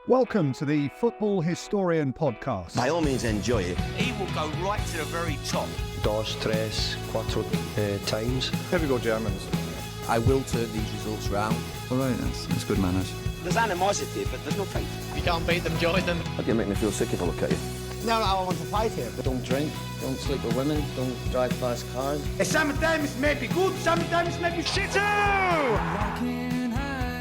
Welcome to the Football Historian Podcast. By all means, enjoy it. He will go right to the very top. Dos, tres, cuatro times. Here we go, Germans. I will turn these results round. All right, that's good manners. There's animosity, but there's no fight. If you can't beat them, join them. How do you make me feel sick if I look at you? No, I want to fight here. Don't drink, don't sleep with women, don't drive fast cars. Sometimes may be good, sometimes may be shit too!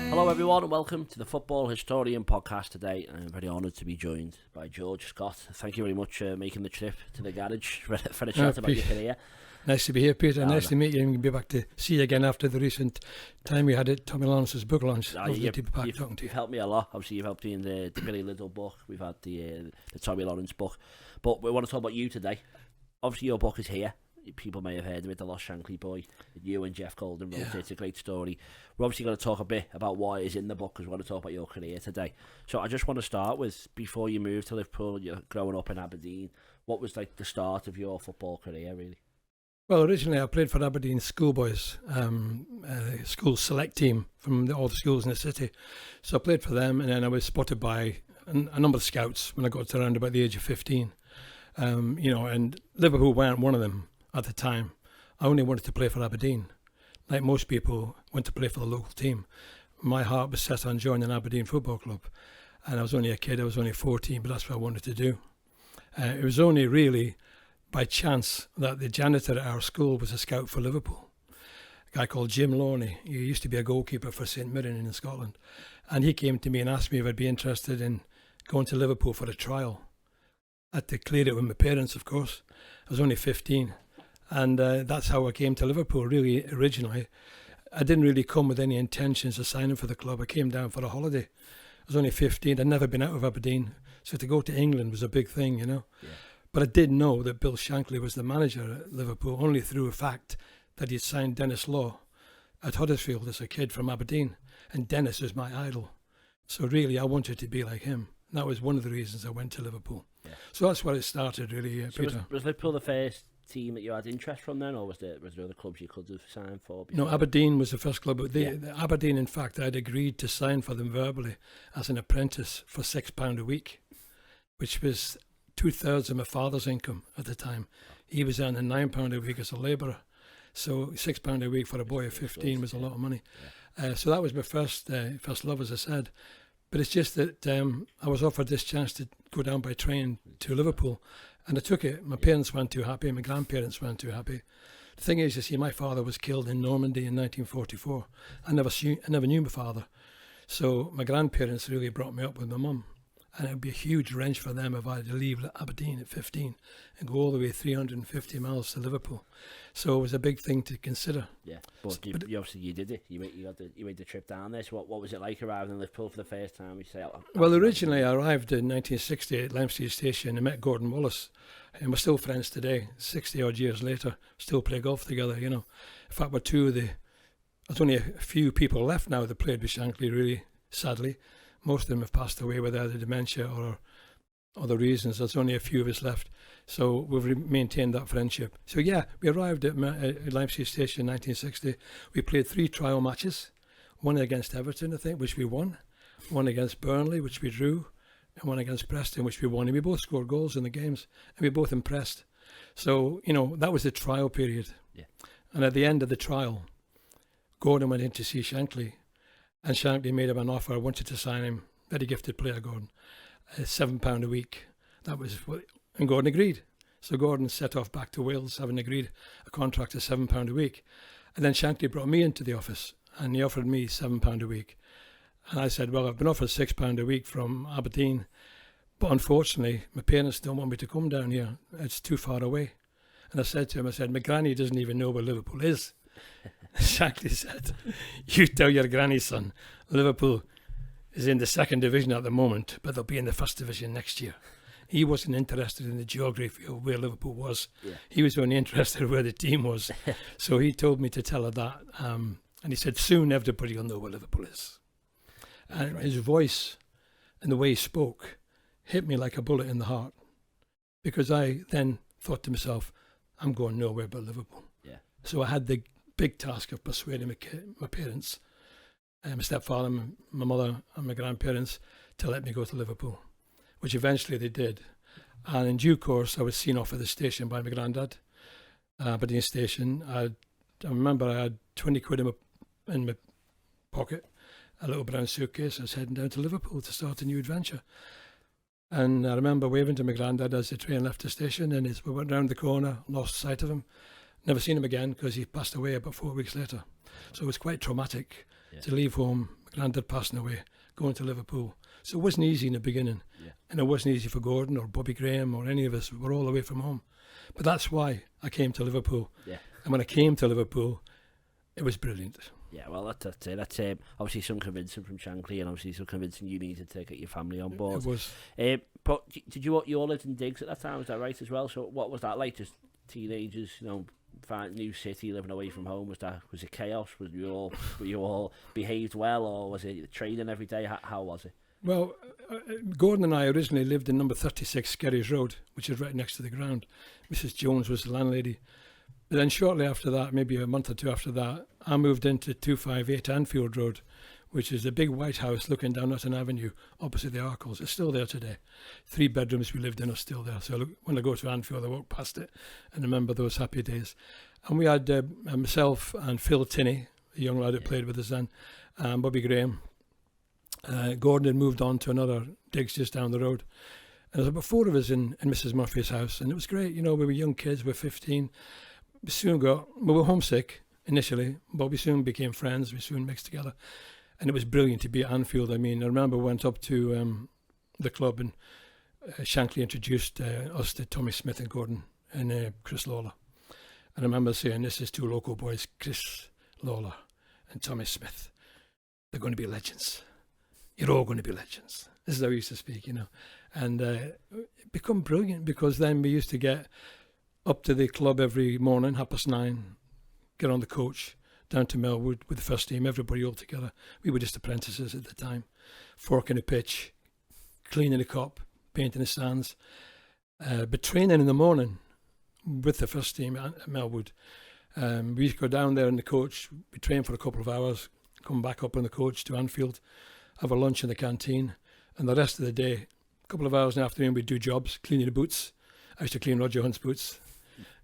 Hello everyone and welcome to the Football Historian Podcast today. I'm very honoured to be joined by George Scott. Thank you very much for making the trip to the garage for a chat about your career. Nice to be here, Peter. Nice to meet you and be back to see you again after the recent time we had at Tommy Lawrence's book launch. You've helped me a lot. Obviously, you've helped me in the Billy Liddell book. We've had the Tommy Lawrence book. But we want to talk about you today. Obviously, your book is here. People may have heard of it, The Lost Shankly Boy. You and Jeff Golden wrote it. It's a great story. We're obviously going to talk a bit about what is in the book because we want to talk about your career today. So I just want to start with, before you moved to Liverpool, you're growing up in Aberdeen, what was like the start of your football career, really? Well, originally I played for Aberdeen schoolboys, school select team from all the schools in the city. So I played for them, and then I was spotted by a number of scouts when I got to around about the age of 15. And Liverpool weren't one of them at the time. I only wanted to play for Aberdeen. Like most people, went to play for the local team. My heart was set on joining Aberdeen Football Club. And I was only a kid, I was only 14, but that's what I wanted to do. It was only really by chance that the janitor at our school was a scout for Liverpool. A guy called Jim Lawney. He used to be a goalkeeper for St Mirren in Scotland. And he came to me and asked me if I'd be interested in going to Liverpool for a trial. I had to clear it with my parents, of course. I was only 15. And that's how I came to Liverpool, really, originally. I didn't really come with any intentions of signing for the club. I came down for a holiday. I was only 15. I'd never been out of Aberdeen. So to go to England was a big thing, you know. Yeah. But I did know that Bill Shankly was the manager at Liverpool only through a fact that he'd signed Dennis Law at Huddersfield as a kid from Aberdeen. And Dennis was my idol. So really, I wanted to be like him. And that was one of the reasons I went to Liverpool. Yeah. So that's where it started, really, so Peter. Was Liverpool the first team that you had interest from then, or was there other clubs you could have signed for before? No, Aberdeen was the first club. Aberdeen, in fact, I'd agreed to sign for them verbally as an apprentice for £6 a week, which was 2/3 of my father's income at the time. He was earning £9 a week as a labourer, so £6 a week for a boy of 15 was a lot of money. Yeah. So that was my first love, as I said. But it's just that I was offered this chance to go down by train to Liverpool, and I took it. My parents weren't too happy, my grandparents weren't too happy. The thing is, you see, my father was killed in Normandy in 1944. I never knew my father. So my grandparents really brought me up with my mum. And it would be a huge wrench for them if I had to leave Aberdeen at 15 and go all the way 350 miles to Liverpool. So it was a big thing to consider. Yeah, but you obviously you did it. You made the trip down there. So what was it like arriving in Liverpool for the first time? You say, well, originally I arrived in 1960 at Limestone Station and met Gordon Wallace. And we're still friends today, 60 odd years later, still play golf together, you know. In fact, there's only a few people left now that played with Shankly, really, sadly. Most of them have passed away with either dementia or other reasons. There's only a few of us left. So we've maintained that friendship. So yeah, we arrived at Limestone Station in 1960. We played 3 trial matches, one against Everton, I think, which we won, one against Burnley, which we drew, and one against Preston, which we won. And we both scored goals in the games, and we were both impressed. So, you know, that was the trial period. Yeah. And at the end of the trial, Gordon went in to see Shankly. And Shankly made him an offer. I wanted to sign him. Very gifted player, Gordon. £7 a week. That was and Gordon agreed. So Gordon set off back to Wales, having agreed a contract of £7 a week. And then Shankly brought me into the office, and he offered me £7 a week. And I said, well, I've been offered £6 a week from Aberdeen, but unfortunately, my parents don't want me to come down here. It's too far away. And I said to him, my granny doesn't even know where Liverpool is. Shankly said, you tell your granny, son, Liverpool is in the 2nd division at the moment, but they'll be in the 1st division next year. He wasn't interested in the geography of where Liverpool was. Yeah. He was only interested in where the team was. So he told me to tell her that. And he said, soon everybody will know where Liverpool is. And his voice and the way he spoke hit me like a bullet in the heart. Because I then thought to myself, I'm going nowhere but Liverpool. Yeah. So I had the big task of persuading my parents, my stepfather, my mother and my grandparents to let me go to Liverpool, which eventually they did. And in due course, I was seen off at the station by my granddad, Aberdeen station. I remember I had 20 quid in my pocket, a little brown suitcase. I was heading down to Liverpool to start a new adventure. And I remember waving to my granddad as the train left the station, and we went round the corner, lost sight of him. Never seen him again because he passed away about 4 weeks later. So it was quite traumatic to leave home, my granddad passing away, going to Liverpool. So it wasn't easy in the beginning. Yeah. And it wasn't easy for Gordon or Bobby Graham or any of us. We were all away from home. But that's why I came to Liverpool. Yeah. And when I came to Liverpool, it was brilliant. Yeah, well, that's it. That's obviously some convincing from Shankly, and obviously some convincing you needed to get your family on board. It was. But did you all lived in digs at that time? Was that right as well? So what was that like? Just teenagers, find new city, living away from home. Was it chaos? Were you all behaved well, or was it training every day? How was it? Well, Gordon and I originally lived in number 36 Skerries Road, which is right next to the ground. Mrs. Jones was the landlady. But then shortly after that, maybe a month or two after that, I moved into 258 Anfield Road, which is a big white house looking down Notting Avenue opposite the Arkles. It's still there today. 3 bedrooms we lived in are still there. So when I go to Anfield, I walk past it and remember those happy days. And we had myself and Phil Tinney, the young lad who played with us then, and Bobby Graham. Gordon had moved on to another digs just down the road. And there was about 4 of us in Mrs. Murphy's house, and it was great. We were young kids, we were 15. We were homesick initially, but we soon became friends, we soon mixed together. And it was brilliant to be at Anfield. I mean, I remember we went up to the club, and Shankly introduced us to Tommy Smith and Gordon and Chris Lawler. And I remember saying, this is 2 local boys, Chris Lawler and Tommy Smith. They're going to be legends. You're all going to be legends. This is how we used to speak, And it become brilliant, because then we used to get up to the club every morning, 9:30, get on the coach, down to Melwood with the first team, everybody all together. We were just apprentices at the time. Forking the pitch, cleaning the cop, painting the stands. But training in the morning with the first team at Melwood. We used to go down there in the coach, we train for a couple of hours, come back up on the coach to Anfield, have a lunch in the canteen, and the rest of the day, a couple of hours in the afternoon, we'd do jobs, cleaning the boots. I used to clean Roger Hunt's boots.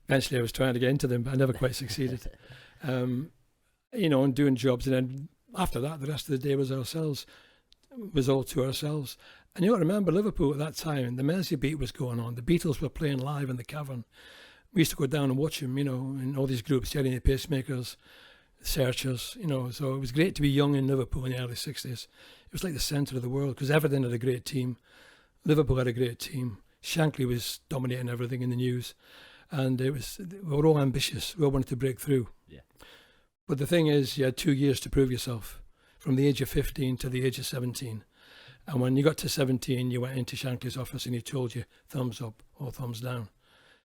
Eventually I was trying to get into them, but I never quite succeeded. And doing jobs, and then after that, the rest of the day was all to ourselves. And you got to remember, Liverpool at that time, the Mersey beat was going on. The Beatles were playing live in the Cavern. We used to go down and watch them, in all these groups, Jerry and the Pacemakers, Searchers, so it was great to be young in Liverpool in the early 60s. It was like the centre of the world, because Aberdeen had a great team, Liverpool had a great team, Shankly was dominating everything in the news, and we were all ambitious, we all wanted to break through. Yeah. But the thing is, you had 2 years to prove yourself, from the age of 15 to the age of 17. And when you got to 17, you went into Shankly's office and he told you thumbs up or thumbs down.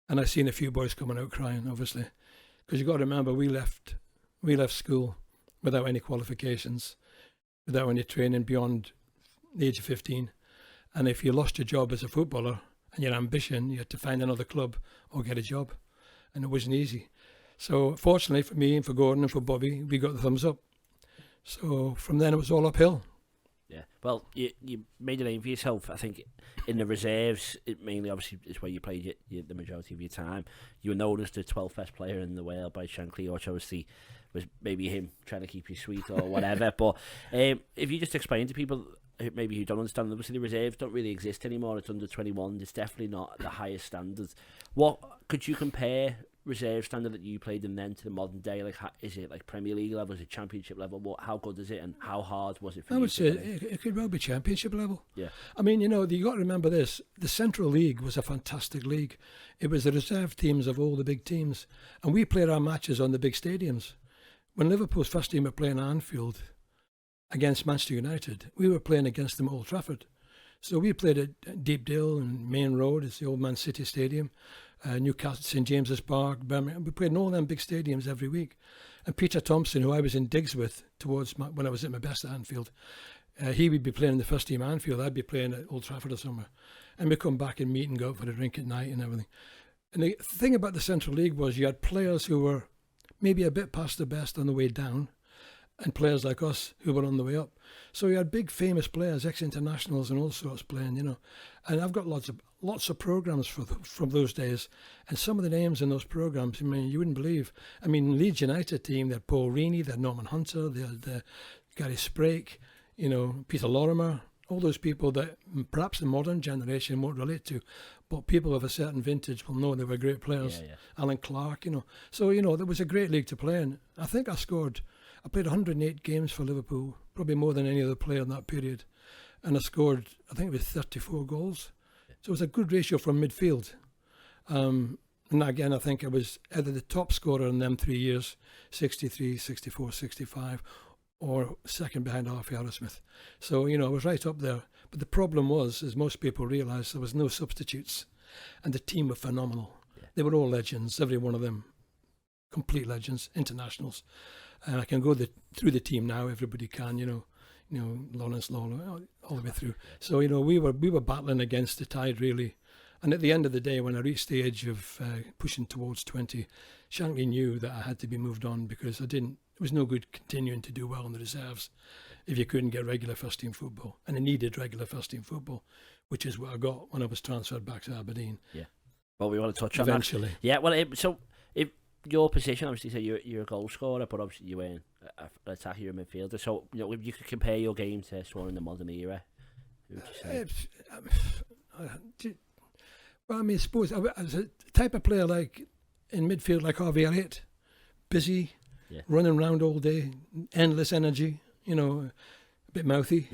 And I've seen a few boys coming out crying, obviously, because you've got to remember, we left school without any qualifications, without any training beyond the age of 15. And if you lost your job as a footballer and your ambition, you had to find another club or get a job. And it wasn't easy. So fortunately for me and for Gordon and for Bobby, we got the thumbs up. So from then it was all uphill. Yeah, well, you made a name for yourself. I think in the reserves, it mainly obviously is where you played the majority of your time. You were known as the 12th best player in the world by Shankly, which obviously was maybe him trying to keep you sweet or whatever. But if you just explain to people maybe who don't understand, obviously the reserves don't really exist anymore. It's under 21. It's definitely not the highest standard. What could you compare reserve standard that you played in then to the modern day? Like, is it like Premier League level? Is it Championship level? How good is it, and how hard was it for you? I would say it could well be Championship level. Yeah. I mean, you got to remember this. The Central League was a fantastic league. It was the reserve teams of all the big teams, and we played our matches on the big stadiums. When Liverpool's first team were playing at Anfield against Manchester United, we were playing against them at Old Trafford. So we played at Deepdale and Main Road, it's the old Man City Stadium, Newcastle, St James's Park, Birmingham. We played in all them big stadiums every week. And Peter Thompson, who I was in digs with when I was at my best at Anfield, he would be playing in the first team at Anfield, I'd be playing at Old Trafford or somewhere. And we'd come back and meet and go out for a drink at night and everything. And the thing about the Central League was you had players who were maybe a bit past the best on the way down, and players like us who were on the way up. So you had big famous players, ex-internationals and all sorts playing, you know. And I've got lots of programs from those days, and some of the names in those programs, I mean, you wouldn't believe. I mean, Leeds United team, they had Paul Reaney, they had Norman Hunter, they had Gary Sprake, you know, Peter Lorimer, all those people that perhaps the modern generation won't relate to, but people of a certain vintage will know they were great players. Yeah. Alan Clark, you know. So, you know, there was a great league to play in. I think I played 108 games for Liverpool, probably more than any other player in that period. And I scored, I think it was 34 goals. So it was a good ratio from midfield. And again, I think I was either the top scorer in them 3 years, 63, 64, 65, or second behind Harvey Harrismith. So, you know, I was right up there. But the problem was, as most people realised, there was no substitutes. And the team were phenomenal. Yeah. They were all legends, every one of them. Complete legends, internationals. And I can go through the team now, everybody can, you know, Lawrence Lawler, all the way through. So, you know, we were battling against the tide, really. And at the end of the day, when I reached the age of pushing towards 20, Shankly knew that I had to be moved on because it was no good continuing to do well in the reserves if you couldn't get regular first-team football. And I needed regular first-team football, which is what I got when I was transferred back to Aberdeen. Yeah. Well, we want to touch on eventually. That. Yeah, well, if your position, obviously, so you're a goal scorer, but obviously you weren't an attacker, you're a midfielder. So, you know, if you could compare your game to someone in the modern era, who would you say? Well, I mean, I suppose I was a type of player like in midfield, like Harvey Elliott, busy, running around all day, endless energy, you know, a bit mouthy,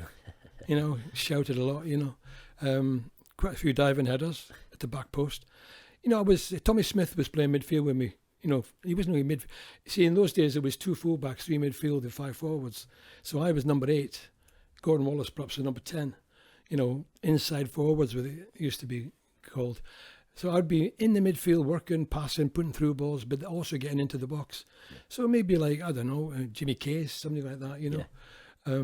you know, shouted a lot, you know, quite a few diving headers at the back post. You know, Tommy Smith was playing midfield with me. You know, he wasn't really midfield. See, in those days, there was 2 fullbacks, 3 midfield and 5 forwards. So I was number 8. Gordon Wallace perhaps was number 10. You know, inside forwards, it used to be called. So I'd be in the midfield working, passing, putting through balls, but also getting into the box. Yeah. So maybe like, I don't know, Jimmy Case, something like that, you know. Yeah.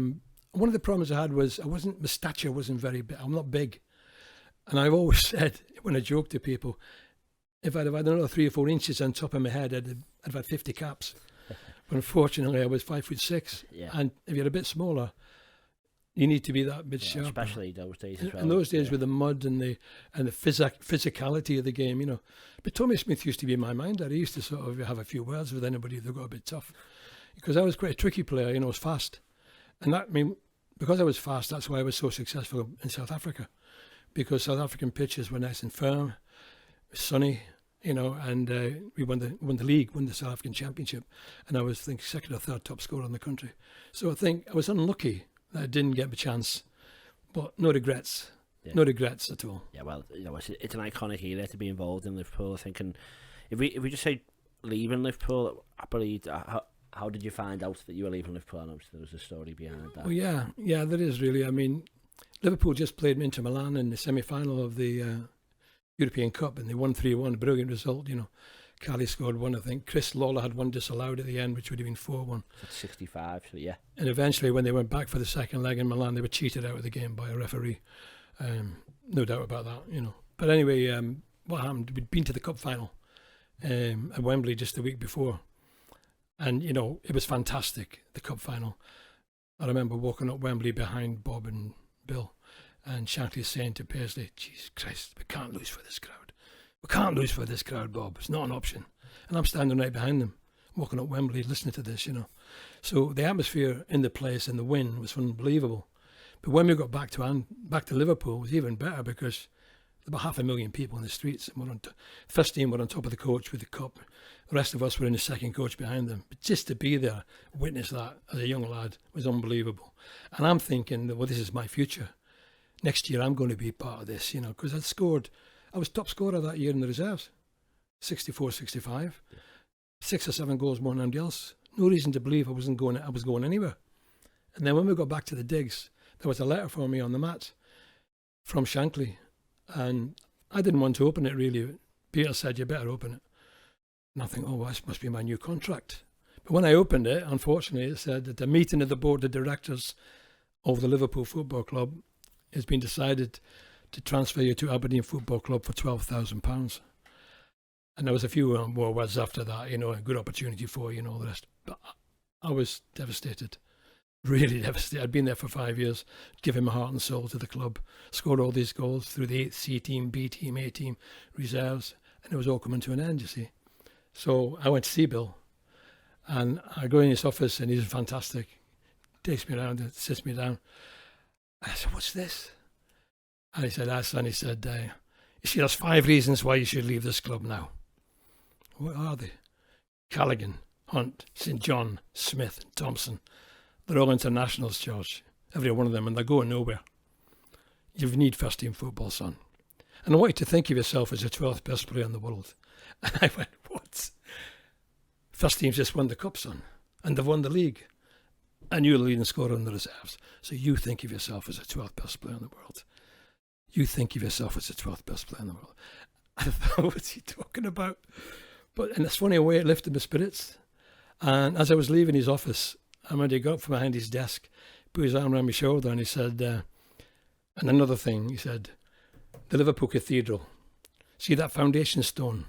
One of the problems I had was my stature wasn't very big. I'm not big. And I've always said, when I joke to people, if I'd have had another 3 or 4 inches on top of my head, I'd have had 50 caps. But unfortunately, I was 5'6". Yeah. And if you're a bit smaller, you need to be that bit sharper. Especially those days as well. In those days with the mud and the physicality of the game, you know. But Tommy Smith used to be my minder. He used to sort of have a few words with anybody that got a bit tough. Because I was quite a tricky player, you know, I was fast. And that, I mean, because I was fast, that's why I was so successful in South Africa. Because South African pitches were nice and firm, sunny, you know, and we won the league, won the South African Championship. And I was, I think, 2nd or 3rd top scorer in the country. So I think I was unlucky that I didn't get the chance, but no regrets. Yeah. No regrets at all. Yeah, well, you know, it's an iconic era to be involved in Liverpool, I think. And if we just say leaving Liverpool, I believe, how did you find out that you were leaving Liverpool? And obviously there was a story behind that. Well, yeah, there is really. I mean, Liverpool just played Inter Milan in the semi-final of the European Cup, and they won 3-1. Brilliant result, you know. Cali scored 1, I think. Chris Lawler had 1 disallowed at the end, which would have been 4-1. 65, so yeah. And eventually, when they went back for the second leg in Milan, they were cheated out of the game by a referee. No doubt about that, you know. But anyway, what happened? We'd been to the cup final at Wembley just the week before. And, you know, it was fantastic, the cup final. I remember walking up Wembley behind Bob and Bill, and Shankly saying to Paisley, Jesus Christ, we can't lose for this crowd. We can't lose for this crowd, Bob. It's not an option. And I'm standing right behind them, walking up Wembley, listening to this, you know. So the atmosphere in the place and the win was unbelievable. But when we got back to Liverpool, it was even better because there were 500,000 people in the streets. And we're first team were on top of the coach with the cup. The rest of us were in the second coach behind them. But just to be there, witness that as a young lad was unbelievable. And I'm thinking, well, this is my future. Next year I'm going to be part of this, you know, because I was top scorer that year in the reserves, 64, 65, 6 or 7 goals more than anybody else. No reason to believe I was going anywhere. And then when we got back to the digs, there was a letter for me on the mat from Shankly, and I didn't want to open it really. Peter said, you better open it. And I think, oh, well, this must be my new contract. But when I opened it, unfortunately, it said that the meeting of the board of directors of the Liverpool Football Club has been decided to transfer you to Aberdeen Football Club for £12,000. And there was a few more words after that, you know, a good opportunity for you and all the rest. But I was devastated. Really devastated. I'd been there for 5 years, giving my heart and soul to the club, scored all these goals through the C team, B team, A team, reserves, and it was all coming to an end, you see. So I went to see Bill, and I go in his office, and he's fantastic. Takes me around and sits me down. I said, "What's this?" And he said, "Son," he said, "you see, there's 5 reasons why you should leave this club now." What are they? Callaghan, Hunt, St John, Smith, Thompson. They're all internationals, George. Every one of them, and they're going nowhere. You need first team football, son. And I want you to think of yourself as the 12th best player in the world. And I went, what? First team's just won the cup, son. And they've won the league. And you're the leading scorer in the reserves. So you think of yourself as the 12th best player in the world. You think of yourself as the 12th best player in the world. I thought, what's he talking about? But in this funny way, it lifted my spirits. And as I was leaving his office, I remember he got up from behind his desk, put his arm around my shoulder, and he said, and another thing, he said, the Liverpool Cathedral, see that foundation stone?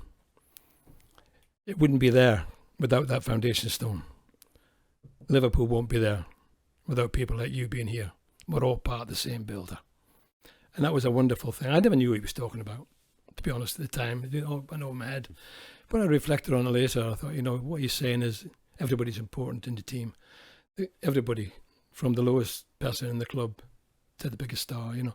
It wouldn't be there without that foundation stone. Liverpool won't be there without people like you being here. We're all part of the same builder. And that was a wonderful thing. I never knew what he was talking about, to be honest, at the time. It went over my head. When I reflected on it later, I thought, what he's saying is everybody's important in the team. Everybody, from the lowest person in the club to the biggest star, And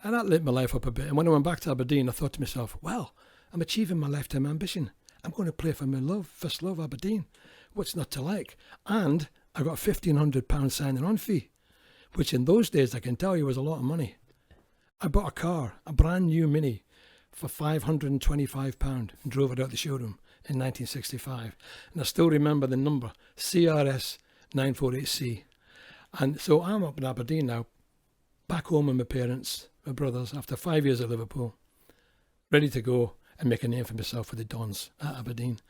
that lit my life up a bit. And when I went back to Aberdeen, I thought to myself, well, I'm achieving my lifetime ambition. I'm going to play for my first love, Aberdeen. What's not to like? And I got a £1,500 signing on fee, which in those days, I can tell you, was a lot of money. I bought a car, a brand new Mini, for £525 and drove it out the showroom in 1965. And I still remember the number, CRS 948C. And so I'm up in Aberdeen now, back home with my parents, my brothers, after 5 years at Liverpool, ready to go and make a name for myself with the Dons at Aberdeen.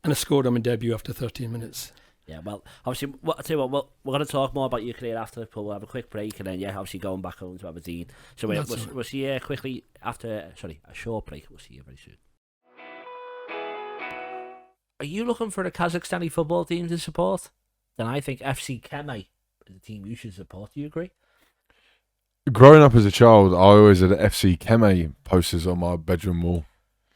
And I scored on my debut after 13 minutes. Yeah, well, obviously, I tell you what, we're going to talk more about your career after Liverpool. We'll have a quick break, and then, obviously going back home to Aberdeen. So we'll see you quickly after, a short break. We'll see you very soon. Are you looking for a Kazakhstani football team to support? Then I think FC Kemay is the team you should support. Do you agree? Growing up as a child, I always had FC Kemay posters on my bedroom wall.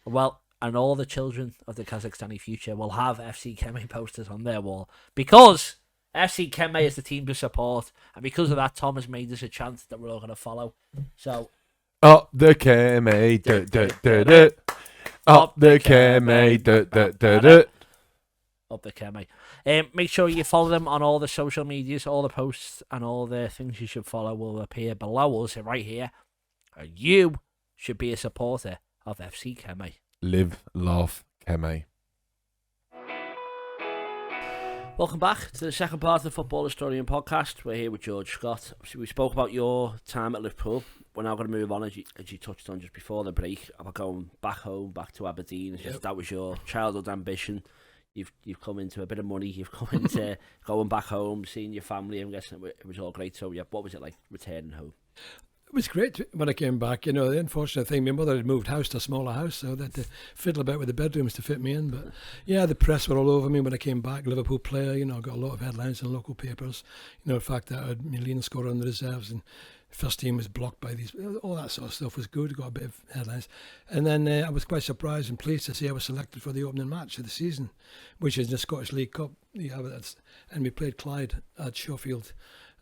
Well, and all the children of the Kazakhstani future will have FC Kemay posters on their wall because FC Kemay is the team to support, and because of that, Tom has made us a chant that we're all going to follow. So, up the Kemay, up the Kemay, up the Kemay. Make sure you follow them on all the social medias. All the posts and all the things you should follow will appear below us right here. And you should be a supporter of FC Kemay. Live, laugh, Kemay. Welcome back to the second part of the Football Historian podcast. We're here with George Scott. Obviously, we spoke about your time at Liverpool. We're now going to move on, as you touched on just before the break, about going back home, back to Aberdeen. It's just, that was your childhood ambition. You've come into a bit of money. You've come into going back home, seeing your family. I'm guessing it was all great. So, what was it like returning home? It was great when I came back. The unfortunate thing, my mother had moved house to a smaller house, so that to fiddle about with the bedrooms to fit me in. But the press were all over me when I came back. Liverpool player, I got a lot of headlines in local papers. The fact that I had Milena scorer on the reserves and first team was blocked by these, all that sort of stuff was good. Got a bit of headlines. And then I was quite surprised and pleased to see I was selected for the opening match of the season, which is the Scottish League Cup. And we played Clyde at Sheffield.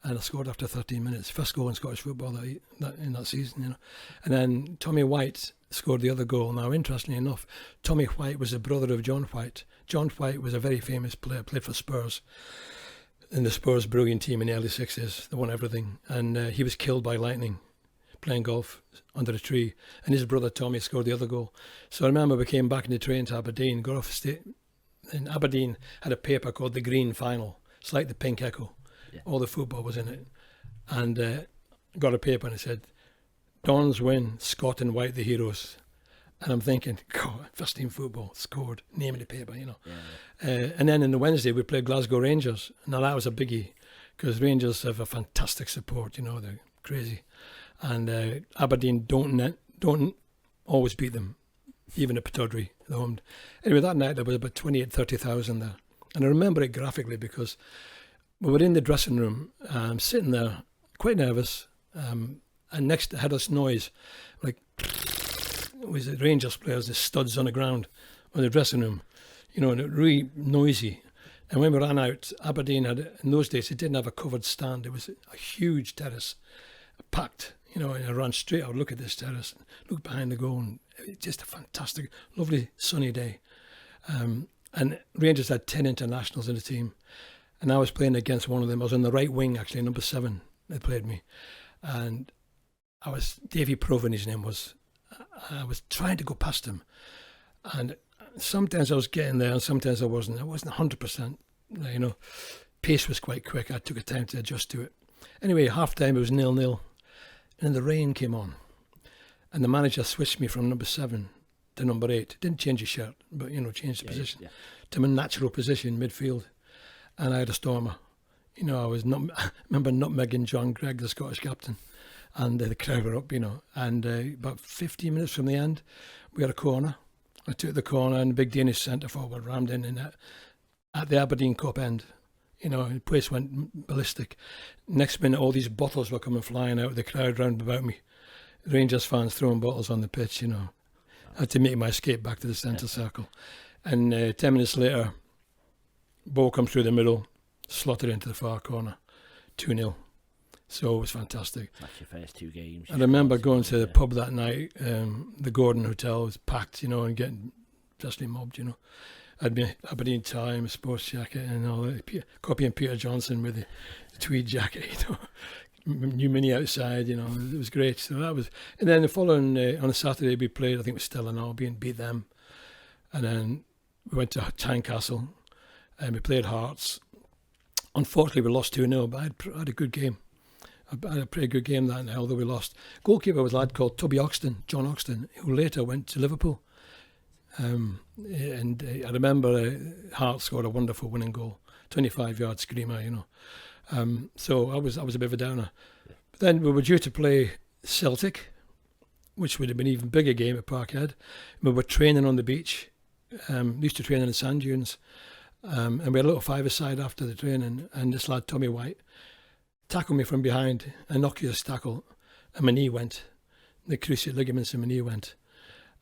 And I scored after 13 minutes. First goal in Scottish football in that season, And then Tommy White scored the other goal. Now, interestingly enough, Tommy White was the brother of John White. John White was a very famous player, played for Spurs. In the Spurs brilliant team in the early 60s, they won everything. And he was killed by lightning playing golf under a tree. And his brother Tommy scored the other goal. So I remember we came back in the train to Aberdeen, got off the state. And Aberdeen had a paper called The Green Final. It's like the Pink Echo. All the football was in it, and got a paper and it said, Dons win, Scott and White the heroes. And I'm thinking, God, first team football, scored, name in the paper, And then in the Wednesday we played Glasgow Rangers. Now that was a biggie because Rangers have a fantastic support, they're crazy. And Aberdeen don't always beat them, even at Pittodrie, the home. Anyway, that night there was about 30,000 there. And I remember it graphically because we were in the dressing room, sitting there, quite nervous, and next to had us noise, like it was the Rangers players, the studs on the ground, on the dressing room, you know, and it really noisy. And when we ran out, Aberdeen had, in those days, it didn't have a covered stand. It was a huge terrace, packed, you know, and I ran straight out, look at this terrace, look behind the goal, and just a fantastic, lovely sunny day. And Rangers had 10 internationals in the team, and I was playing against one of them. I was on the right wing, actually, number 7, they played me. And I was, Davy Provan, his name was, I was trying to go past him. And sometimes I was getting there and sometimes I wasn't. I wasn't 100%, you know. Pace was quite quick. I took a time to adjust to it. Anyway, half time it was 0-0. And then the rain came on. And the manager switched me from number 7 to number 8. Didn't change his shirt, but, you know, changed the position to my natural position, midfield. And I had a stormer. You know, I remember nutmegging John Gregg, the Scottish captain. And the crowd were up, you know. And about 15 minutes from the end, we had a corner. I took the corner and the big Danish centre forward rammed in at the Aberdeen Cup end. You know, the place went ballistic. Next minute, all these bottles were coming flying out of the crowd round about me. Rangers fans throwing bottles on the pitch, you know. I had to make my escape back to the centre circle. And 10 minutes later, ball comes through the middle, slotted into the far corner, 2-0. So it was fantastic. That's your first 2 games. I remember going to the pub that night. The Gordon Hotel was packed, you know, and getting justly mobbed, you know. I had my Aberdeen tie, my sports jacket, and all that. Copying Peter Johnson with the tweed jacket, you know. New Mini outside, you know. It was great. So that was. And then the following on a Saturday we played. I think it was Still and Albion, beat them, and then we went to Tynecastle, and we played Hearts. Unfortunately, we lost 2-0, but I had a good game. I had a pretty good game that night, although we lost. Goalkeeper was a lad called Tubby Oxton, John Oxton, who later went to Liverpool. And I remember Hart scored a wonderful winning goal, 25-yard screamer, you know. So I was a bit of a downer. But then we were due to play Celtic, which would have been an even bigger game at Parkhead. We were training on the beach. Used to train in the sand dunes. And we had a little five-a-side after the training, and this lad, Tommy White, tackled me from behind, an innocuous tackle, and my knee went. The cruciate ligaments in my knee went.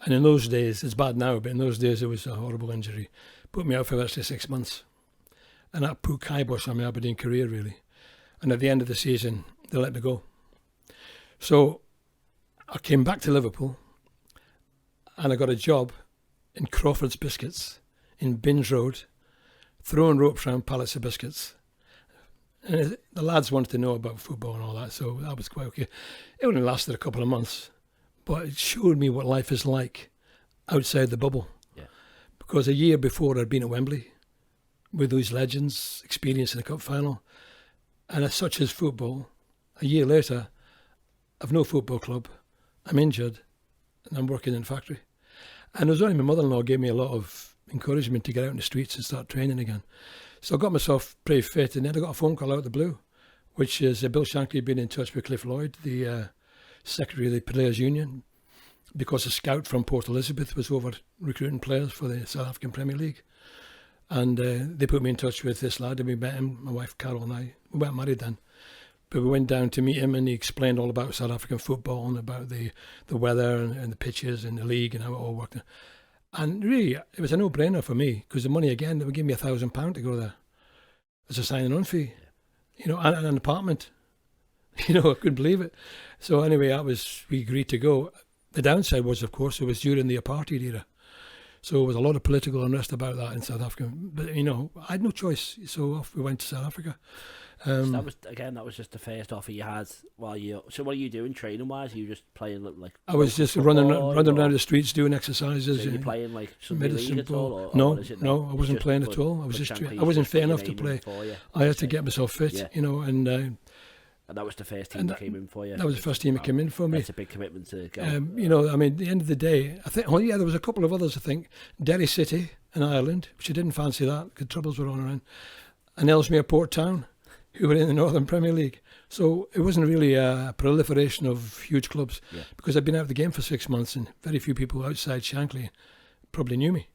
And in those days, it's bad now, but in those days it was a horrible injury. Put me out for actually 6 months. And that put kibosh on my Aberdeen career, really. And at the end of the season, they let me go. So I came back to Liverpool, and I got a job in Crawford's Biscuits in Binge Road, throwing ropes around pallets of biscuits. And the lads wanted to know about football and all that, so that was quite okay. It only lasted a couple of months, but it showed me what life is like outside the bubble. Yeah. Because a year before I'd been at Wembley with those legends, experiencing the cup final, and as such as football, a year later, I've no football club, I'm injured, and I'm working in a factory. And it was only my mother-in-law gave me a lot of encouragement to get out in the streets and start training again. So I got myself pretty fit, and then I got a phone call out of the blue, which is Bill Shankly had been in touch with Cliff Lloyd, the secretary of the Players Union, because a scout from Port Elizabeth was over recruiting players for the South African Premier League. And they put me in touch with this lad, and we met him, my wife Carol and I. We weren't married then, but we went down to meet him, and he explained all about South African football and about the weather and the pitches and the league and how it all worked. And really, it was a no-brainer for me, because the money, again, they would give me £1,000 to go there as a signing-on fee, you know, and an apartment. You know, I couldn't believe it. So anyway, we agreed to go. The downside was, of course, it was during the Apartheid era. So there was a lot of political unrest about that in South Africa. But, you know, I had no choice. So off we went to South Africa. So that was just the first offer you had while you. So what are you doing training wise? Are you just playing like? I was just running around the streets doing exercises. So you're playing like Sunday league at all? No, I wasn't playing at all. I was I wasn't fit enough to play. I had to get myself fit, you know, and that was the first team that came in for you. That was the first team that came in for me. That's a big commitment to go. You know, I mean, at the end of the day, I think. Oh yeah, there was a couple of others. I think Derry City in Ireland, which I didn't fancy that because troubles were on around, and Ellesmere Port Town, who were in the Northern Premier League. So it wasn't really a proliferation of huge clubs, because I'd been out of the game for 6 months, and very few people outside Shankly probably knew me.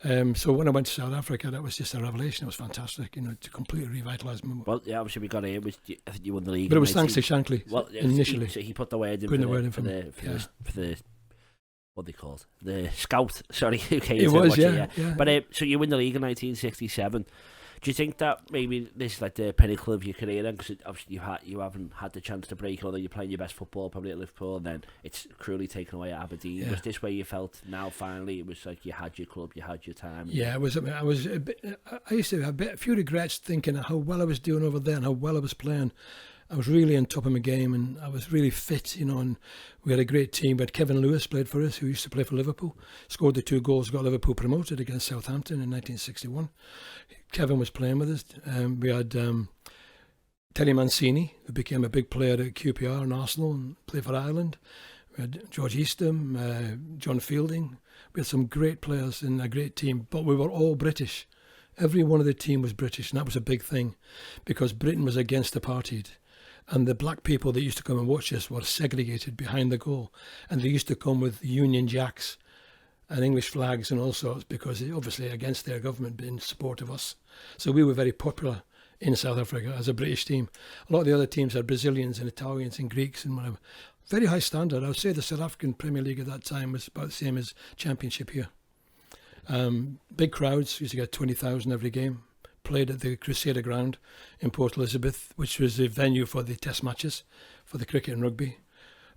So when I went to South Africa, that was just a revelation. It was fantastic, to completely revitalise me. Well, yeah, obviously we got here. I think you won the league. But it was thanks to Shankly initially. He put the word in for the what they called the scout. Sorry, who came? It was, yeah. But so you win the league in 1967. Do you think that maybe this is like the pinnacle of your career then? Because obviously you haven't had the chance to break, although you're playing your best football probably at Liverpool, and then it's cruelly taken away at Aberdeen. Yeah. Was this where you felt now finally it was like you had your club, you had your time? Yeah, it was. I used to have a few regrets thinking how well I was doing over there and how well I was playing. I was really on top of my game and I was really fit, and we had a great team. But Kevin Lewis played for us, who used to play for Liverpool, scored the 2 goals, got Liverpool promoted against Southampton in 1961. Kevin was playing with us. We had Telly Mancini, who became a big player at QPR and Arsenal and played for Ireland. We had George Eastham, John Fielding. We had some great players in a great team, but we were all British. Every one of the team was British, and that was a big thing because Britain was against apartheid. And the black people that used to come and watch us were segregated behind the goal. And they used to come with Union Jacks and English flags and all sorts because obviously against their government in support of us. So we were very popular in South Africa as a British team. A lot of the other teams had Brazilians and Italians and Greeks and whatever. Very high standard. I would say the South African Premier League at that time was about the same as Championship here. Big crowds, used to get 20,000 every game. Played at the Crusader Ground in Port Elizabeth, which was the venue for the test matches for the cricket and rugby.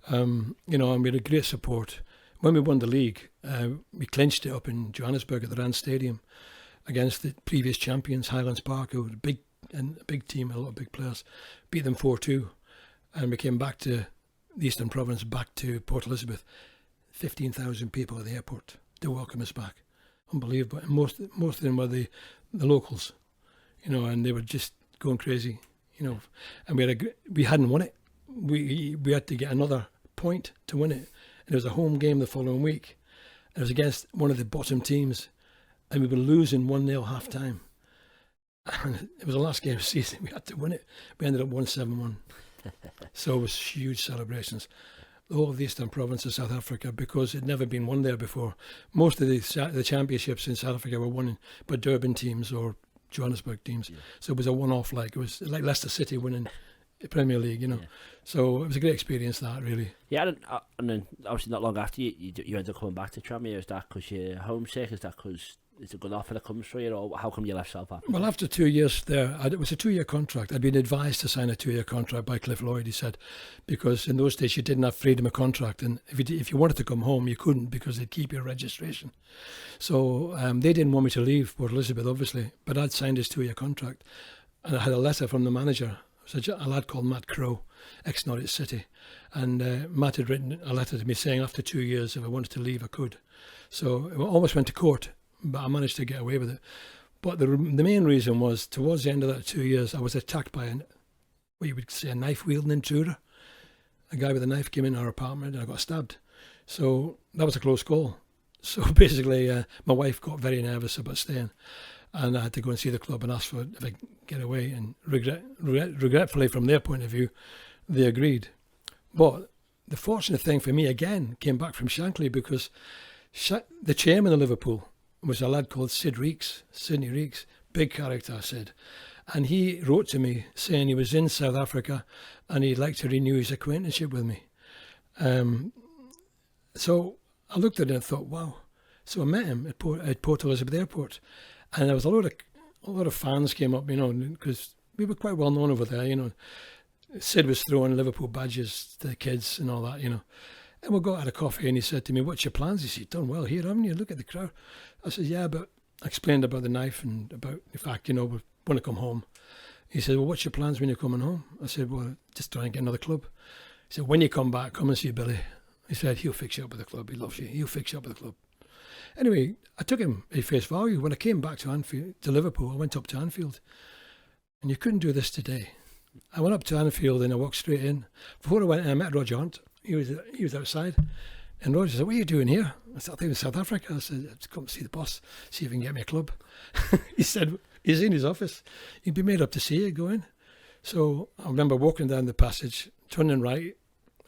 And we had a great support. When we won the league, we clinched it up in Johannesburg at the Rand Stadium against the previous champions, Highlands Park, who were a big team, a lot of big players. Beat them 4-2, and we came back to the Eastern Province, back to Port Elizabeth. 15,000 people at the airport to welcome us back. Unbelievable. And most of them were the locals. And they were just going crazy, and we hadn't won it. We had to get another point to win it. And it was a home game the following week. And it was against one of the bottom teams, and we were losing 1-0 half time. And it was the last game of the season. We had to win it. We ended up 1-7-1. So it was huge celebrations. The whole of the Eastern Province of South Africa, because it had never been won there before. Most of the championships in South Africa were won by Durban teams or Johannesburg teams. Yeah. So it was a one-off, it was like Leicester City winning the Premier League, Yeah. So it was a great experience, that, really. Yeah, and then obviously not long after you ended up coming back to Tranmere. Is that because you're homesick? Is that because it's a good offer that comes for you, or how come you left South Africa? Well, after 2 years there, it was a 2-year contract. I'd been advised to sign a 2-year contract by Cliff Lloyd, he said, because in those days you didn't have freedom of contract, and if you wanted to come home, you couldn't because they'd keep your registration. So they didn't want me to leave Port Elizabeth, obviously, but I'd signed his 2-year contract, and I had a letter from the manager. It was a lad called Matt Crow, ex-Norwich City, and Matt had written a letter to me saying after 2 years if I wanted to leave I could. So I almost went to court, but I managed to get away with it. But the main reason was towards the end of that 2 years I was attacked by what you would say a knife-wielding intruder. A guy with a knife came in our apartment and I got stabbed. So that was a close call. So basically my wife got very nervous about staying, and I had to go and see the club and ask for if I could get away, and regretfully from their point of view they agreed. But the fortunate thing for me again came back from Shankly, because the chairman of Liverpool was a lad called Sidney Reeks, big character, Sid. And he wrote to me saying he was in South Africa and he'd like to renew his acquaintanceship with me. So I looked at it and thought, wow. So I met him at Port Elizabeth Airport, and there was a lot of fans came up, because we were quite well known over there, Sid was throwing Liverpool badges to the kids and all that, And we got had a coffee and he said to me, what's your plans? He said, you've done well here, haven't you? Look at the crowd. I said, yeah, but I explained about the knife and about the fact, we want to come home. He said, well, what's your plans when you're coming home? I said, well, just try and get another club. He said, when you come back, come and see Billy. He said, he'll fix you up with the club. He loves you. He'll fix you up with the club. Anyway, I took him at face value. When I came back to Liverpool, I went up to Anfield. And you couldn't do this today. I went up to Anfield and I walked straight in. Before I went in, I met Roger Hunt. He was outside. And Roger said, what are you doing here? I said, I think in South Africa. I said, I've come to see the boss, see if he can get me a club. He said, he's in his office. He'd be made up to see you, go in. So I remember walking down the passage, turning right,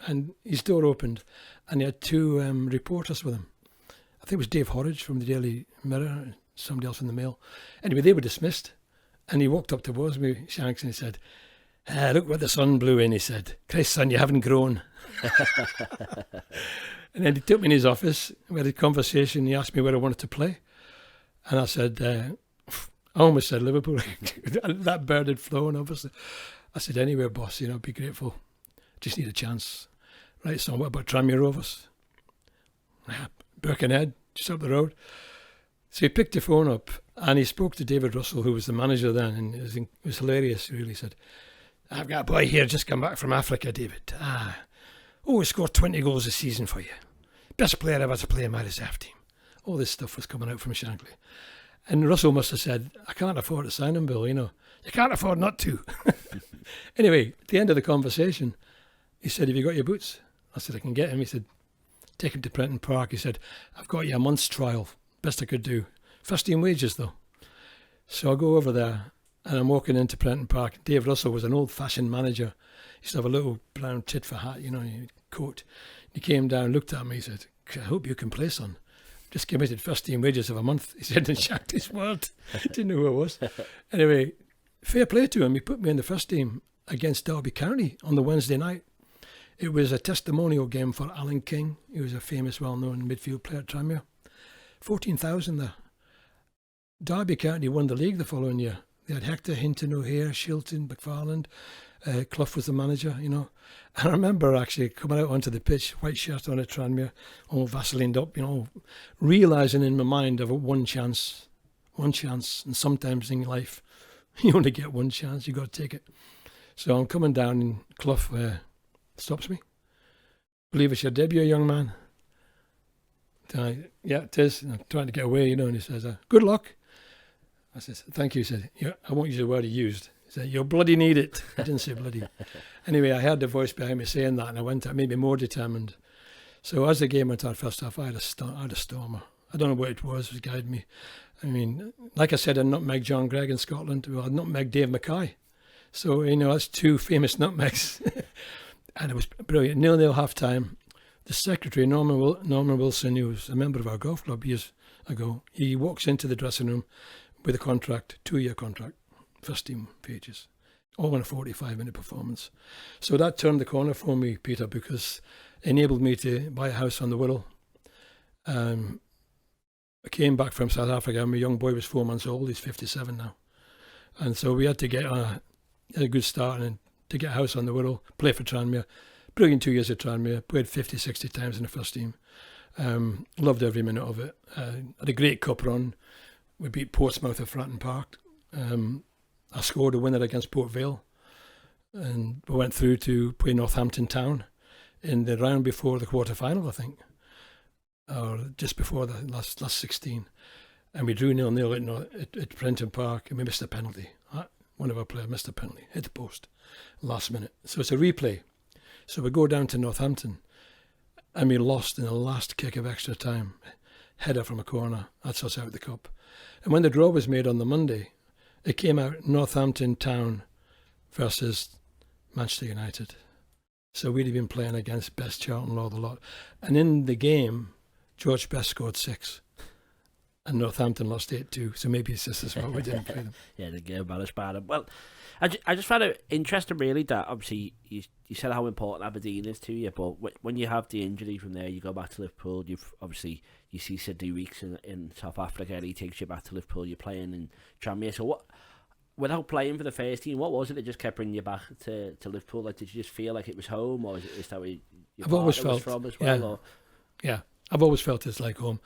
and his door opened, and he had two reporters with him. I think it was Dave Horridge from the Daily Mirror, somebody else in the mail. Anyway, they were dismissed. And he walked up towards me, Shanks, and he said, look what the sun blew in, he said. Christ, son, you haven't grown. And then he took me in his office. We had a conversation. He asked me where I wanted to play. And I said, I almost said Liverpool. That bird had flown, obviously. I said, anywhere, boss, be grateful. Just need a chance. Right, so what about Tranmere Rovers? Birkenhead, just up the road. So he picked the phone up and he spoke to David Russell, who was the manager then, and it was hilarious. He really said, I've got a boy here just come back from Africa, David. He scored 20 goals this season for you. Best player ever to play in my reserve team. All this stuff was coming out from Shankly. And Russell must have said, I can't afford to sign him, Bill, You can't afford not to. Anyway, at the end of the conversation, he said, have you got your boots? I said, I can get him. He said, take him to Prenton Park. He said, I've got you a month's trial. Best I could do. First team wages, though. So I go over there, and I'm walking into Prenton Park. Dave Russell was an old-fashioned manager. He used to have a little brown tit for hat, coat. He came down, looked at me, he said, I hope you can play, son. Just committed first team wages of a month. He said in Shankly's world. Didn't know who I was. Anyway, fair play to him. He put me in the first team against Derby County on the Wednesday night. It was a testimonial game for Alan King. He was a famous, well-known midfield player at Tranmere. 14,000 there. Derby County won the league the following year. They had Hector, Hinton, O'Hare, Shilton, McFarland. Clough was the manager, And I remember actually coming out onto the pitch, white shirt on at Tranmere, all Vaselined up, realising in my mind of one chance. And sometimes in life, you only get one chance, you got to take it. So I'm coming down and Clough stops me. Believe it's your debut, young man. Yeah, it is. And I'm trying to get away, and he says, good luck. I said, thank you. He said, I won't use the word he used. He said, you'll bloody need it. I didn't say bloody. Anyway, I heard the voice behind me saying that, and I went out, made me more determined. So as the game went on first half, I had a stormer. I don't know what it was guiding me. I mean, like I said, I nutmegged John Gregg in Scotland. Well, I nutmegged Dave Mackay. So, that's two famous nutmegs. And it was brilliant. 0-0 half-time. The secretary, Norman Wilson, who was a member of our golf club years ago, he walks into the dressing room with a contract, 2-year contract, first team pages, all in a 45-minute performance. So that turned the corner for me, Peter, because it enabled me to buy a house on the Wirral. I came back from South Africa. My young boy was 4 months old. He's 57 now. And so we had to get a good start and to get a house on the Wirral, play for Tranmere. Brilliant 2 years at Tranmere. Played 50, 60 times in the first team. Loved every minute of it. Had a great cup run. We beat Portsmouth at Fratton Park. I scored a winner against Port Vale. And we went through to play Northampton Town in the round before the quarter-final, I think. Or just before the last 16. And we drew 0-0 at Prenton Park, and we missed a penalty. One of our players missed a penalty, hit the post, last minute. So it's a replay. So we go down to Northampton, and we lost in the last kick of extra time. Header from a corner, that's us out of the cup. And when the draw was made on the Monday, it came out Northampton Town versus Manchester United. So we'd have been playing against Best, Charlton, all the lot. And in the game, George Best scored 6. And Northampton lost 8-2, so maybe it's just as well we didn't play them. Yeah, the game managed by them. Well, I just found it interesting, really, that obviously you said how important Aberdeen is to you, but when you have the injury from there, you go back to Liverpool. You see Sidney Weeks in South Africa, and he takes you back to Liverpool. You're playing in Tranmere. So without playing for the first team, what was it that just kept bringing you back to Liverpool? Like, did you just feel like it was home, or is that where your partner was from as well? Yeah. Or? Yeah. I've always felt it's like home.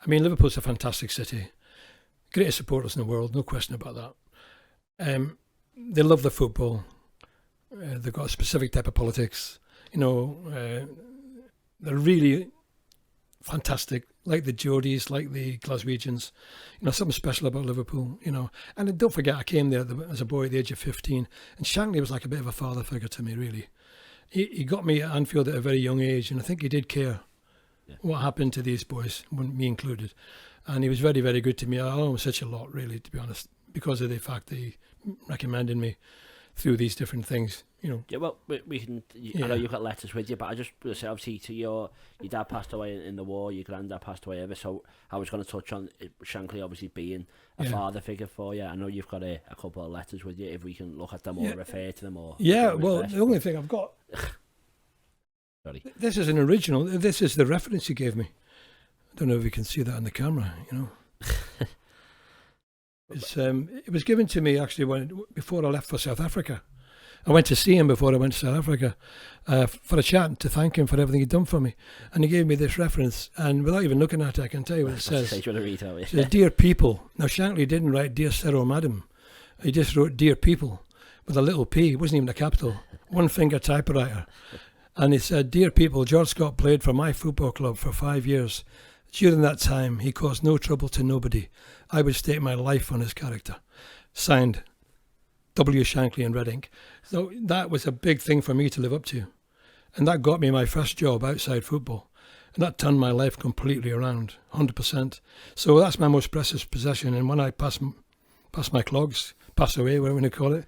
I mean, Liverpool's a fantastic city. Greatest supporters in the world, no question about that. They love the football. They've got a specific type of politics. They're really fantastic, like the Geordies, like the Glaswegians. Something special about Liverpool, And don't forget, I came there as a boy at the age of 15, and Shankly was like a bit of a father figure to me, really. He got me at Anfield at a very young age, and I think he did care. Yeah. What happened to these boys, me included. And he was very, very good to me. I owe him such a lot, really, to be honest, because of the fact that he recommended me through these different things. you know. Yeah, well, we can. I know you've got letters with you, but I just want to say, obviously, to your dad passed away in the war, your granddad passed away ever. So I was going to touch on Shankly obviously being a father figure for you. I know you've got a couple of letters with you. If we can look at them or refer to them, or well, the only thing I've got. Sorry. This is an original. This is the reference he gave me. I don't know if you can see that on the camera. You know. It was given to me actually before I left for South Africa. I went to see him before I went to South Africa for a chat to thank him for everything he'd done for me. And he gave me this reference, and without even looking at it, I can tell you what it says. It says, "Dear people." Now, Shankly didn't write "Dear Sir or Madam." He just wrote "Dear people" with a little p. It wasn't even a capital. One finger typewriter. And he said, "Dear people, George Scott played for my football club for 5 years. During that time, he caused no trouble to nobody. I would stake my life on his character." Signed, W. Shankly in red ink. So that was a big thing for me to live up to. And that got me my first job outside football. And that turned my life completely around, 100%. So that's my most precious possession. And when I pass my clogs, pass away, whatever you want to call it,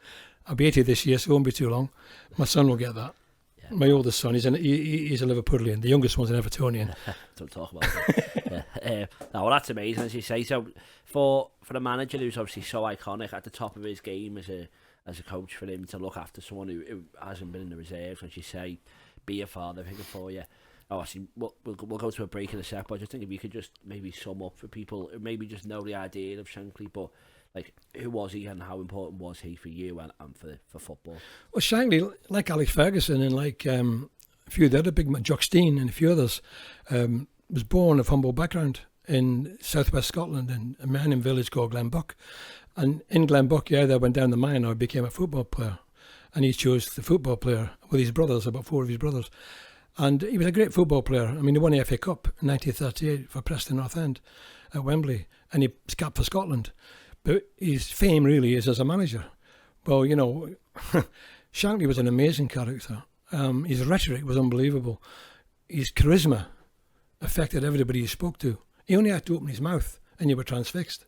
I'll be 80 this year, so it won't be too long. My son will get that. Yeah. My oldest son, he's a Liverpoolian. The youngest one's an Evertonian. Don't talk about that. Well, that's amazing, as you say. So for a manager who's obviously so iconic at the top of his game as a coach, for him to look after someone who hasn't been in the reserves, as you say, be a father figure for you. Obviously, we'll go to a break in a sec, but I just think if you could just maybe sum up for people who maybe just know the idea of Shankly, but like, who was he and how important was he for you and for football? Well, Shankly, like Alex Ferguson and like a few of the other big, Jock Stein and a few others, was born of humble background in southwest Scotland in a mining village called Glenbuck. And in Glenbuck, he either went down the mine or became a football player. And he chose the football player with his brothers, about 4 of his brothers. And he was a great football player. I mean, he won the FA Cup in 1938 for Preston North End at Wembley. And he was capped for Scotland. But his fame really is as a manager. Well, you know, Shankly was an amazing character. His rhetoric was unbelievable. His charisma affected everybody he spoke to. He only had to open his mouth and you were transfixed.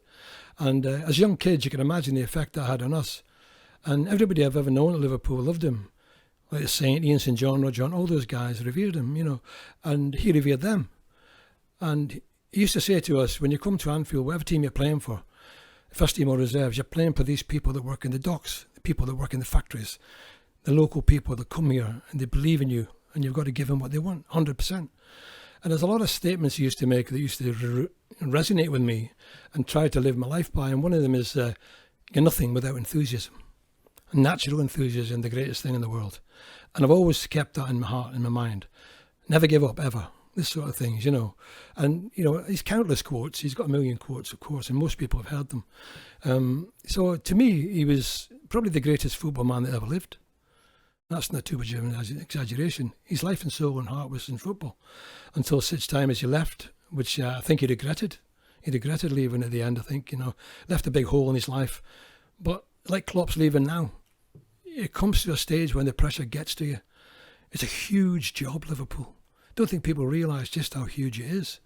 And as young kids, you can imagine the effect that had on us. And everybody I've ever known at Liverpool loved him. Like the Saint, Ian St John, Roger, and all those guys revered him, you know. And he revered them. And he used to say to us, when you come to Anfield, whatever team you're playing for, first team or reserves, you're playing for these people that work in the docks, the people that work in the factories, the local people that come here and they believe in you and you've got to give them what they want, 100%. And there's a lot of statements he used to make that used to resonate with me and try to live my life by. And one of them is, you're nothing without enthusiasm. Natural enthusiasm, the greatest thing in the world. And I've always kept that in my heart, in my mind. Never give up, ever. This sort of things, you know. And, you know, he's countless quotes. He's got a million quotes, of course, and most people have heard them. So to me, he was probably the greatest football man that ever lived. That's not too much of an exaggeration. His life and soul and heart was in football until such time as he left, which I think he regretted. He regretted leaving at the end, I think, you know. Left a big hole in his life. But like Klopp's leaving now, it comes to a stage when the pressure gets to you. It's a huge job, Liverpool. Don't think people realise just how huge it is.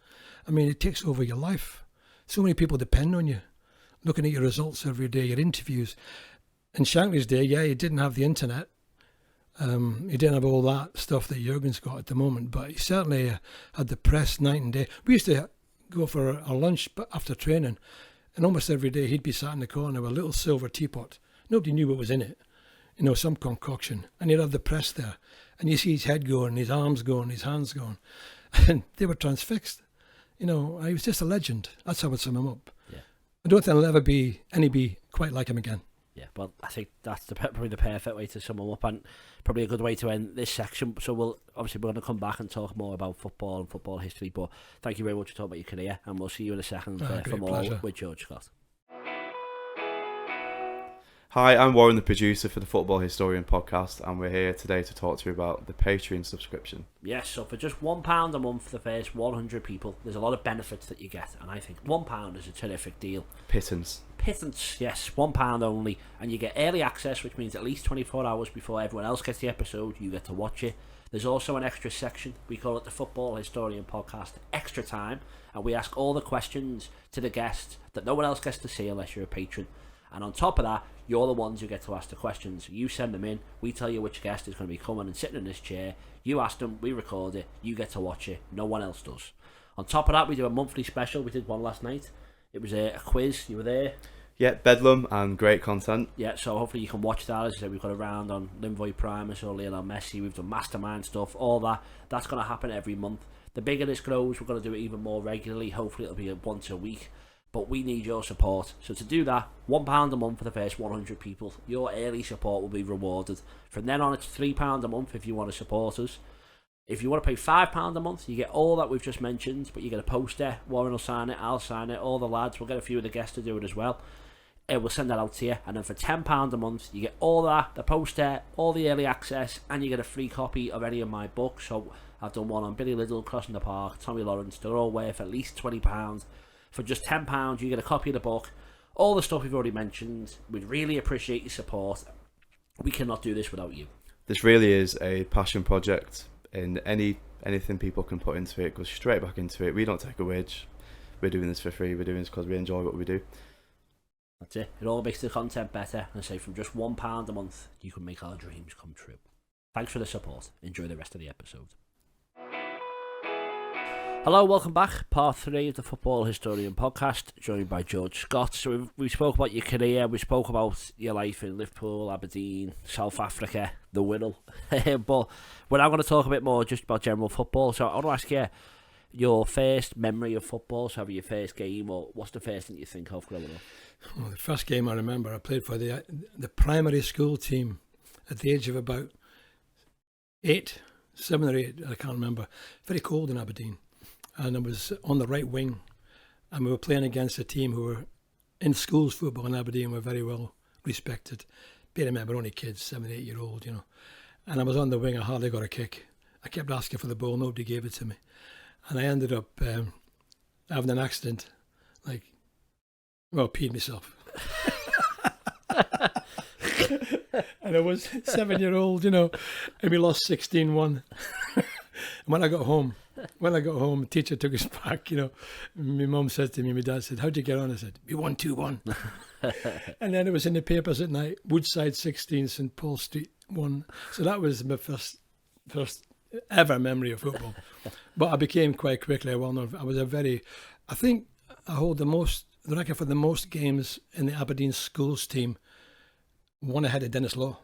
I mean, it takes over your life. So many people depend on you, looking at your results every day, your interviews. In Shankly's day, yeah, he didn't have the internet. He didn't have all that stuff that Jurgen's got at the moment, but he certainly had the press night and day. We used to go for our lunch after training, and almost every day he'd be sat in the corner with a little silver teapot. Nobody knew what was in it. You know, some concoction. And he'd have the press there. And you see his head going, his arms going, his hands going. And they were transfixed. You know, he was just a legend. That's how I would sum him up. Yeah. I don't think there'll ever be any quite like him again. Yeah, well, I think that's probably the perfect way to sum him up, and probably a good way to end this section. So we're going to come back and talk more about football and football history, but thank you very much for talking about your career, and we'll see you in a second for more with George Scott. Hi, I'm Warren, the producer for the Football Historian podcast, and we're here today to talk to you about the Patreon subscription. Yes, so for just £1 a month for the first 100 people, there's a lot of benefits that you get, and I think £1 is a terrific deal. Pittance, yes, £1 only, and you get early access, which means at least 24 hours before everyone else gets the episode, you get to watch it. There's also an extra section, we call it the Football Historian podcast Extra Time, and we ask all the questions to the guests that no one else gets to see unless you're a patron. And on top of that, you're the ones who get to ask the questions. You send them in, we tell you which guest is going to be coming and sitting in this chair. You ask them, we record it, you get to watch it. No one else does. On top of that, we do a monthly special. We did one last night. It was a quiz. You were there. Yeah, bedlam and great content. Yeah, so hopefully you can watch that. As I said, we've got a round on Linvoy Primus or Lionel Messi. We've done mastermind stuff, all that. That's going to happen every month. The bigger this grows, we're going to do it even more regularly. Hopefully it'll be once a week. But we need your support. So to do that, £1 a month for the first 100 people. Your early support will be rewarded. From then on, it's £3 a month if you want to support us. If you want to pay £5 a month, you get all that we've just mentioned, but you get a poster. Warren will sign it, I'll sign it, all the lads. We'll get a few of the guests to do it as well. We'll send that out to you. And then for £10 a month, you get all that, the poster, all the early access, and you get a free copy of any of my books. So I've done one on Billy Liddell, Crossing the Park, Tommy Lawrence. They're all worth at least £20. For just £10, you get a copy of the book, all the stuff we've already mentioned. We'd really appreciate your support. We cannot do this without you. This really is a passion project, and anything people can put into it goes straight back into it. We don't take a wage. We're doing this for free. We're doing this because we enjoy what we do. That's it. It all makes the content better. And I say from just £1 a month, you can make our dreams come true. Thanks for the support. Enjoy the rest of the episode. Hello, welcome back. Part 3 of the Football Historian podcast, joined by George Scott. So we spoke about your career, we spoke about your life in Liverpool, Aberdeen, South Africa, the Wirral. But we're now going to talk a bit more just about general football. So I want to ask you your first memory of football, so your first game, or what's the first thing you think of growing up? Well, the first game I remember, I played for the primary school team at the age of about 7 or 8, I can't remember. Very cold in Aberdeen. And I was on the right wing, and we were playing against a team who were in schools football in Aberdeen, were very well respected. Bear in mind, we're only kids, 7, 8 year old, you know. And I was on the wing, I hardly got a kick. I kept asking for the ball, nobody gave it to me. And I ended up having an accident, peed myself. And I was 7 year old, you know, and we lost 16-1. When I got home, the teacher took us back, you know. My mum said to me, my dad said, "How'd you get on?" I said, "We won 2-1. And then it was in the papers at night, Woodside 16, St Paul Street 1. So that was my first ever memory of football. But I became quite quickly well known. I think I hold the record for the most games in the Aberdeen schools team, one ahead of Dennis Law.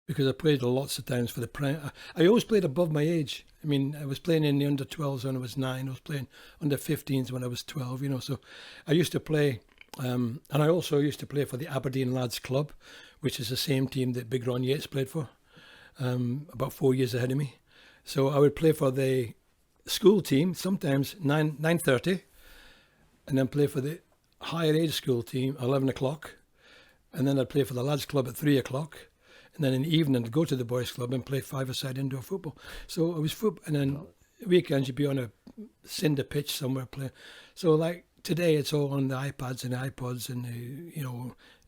Because I played lots of times for the prime. I always played above my age. I mean, I was playing in the under 12s when I was 9. I was playing under 15s when I was 12. You know, so I used to play, and I also used to play for the Aberdeen Lads Club, which is the same team that Big Ron Yates played for, about 4 years ahead of me. So I would play for the school team sometimes 9:30, and then play for the higher age school team 11 o'clock, and then I'd play for the Lads Club at 3 o'clock. And then in the evening, I'd go to the boys' club and play 5-a-side indoor football. So it was football. And then weekends, you'd be on a cinder pitch somewhere playing. So like today, it's all on the iPads and the iPods. And,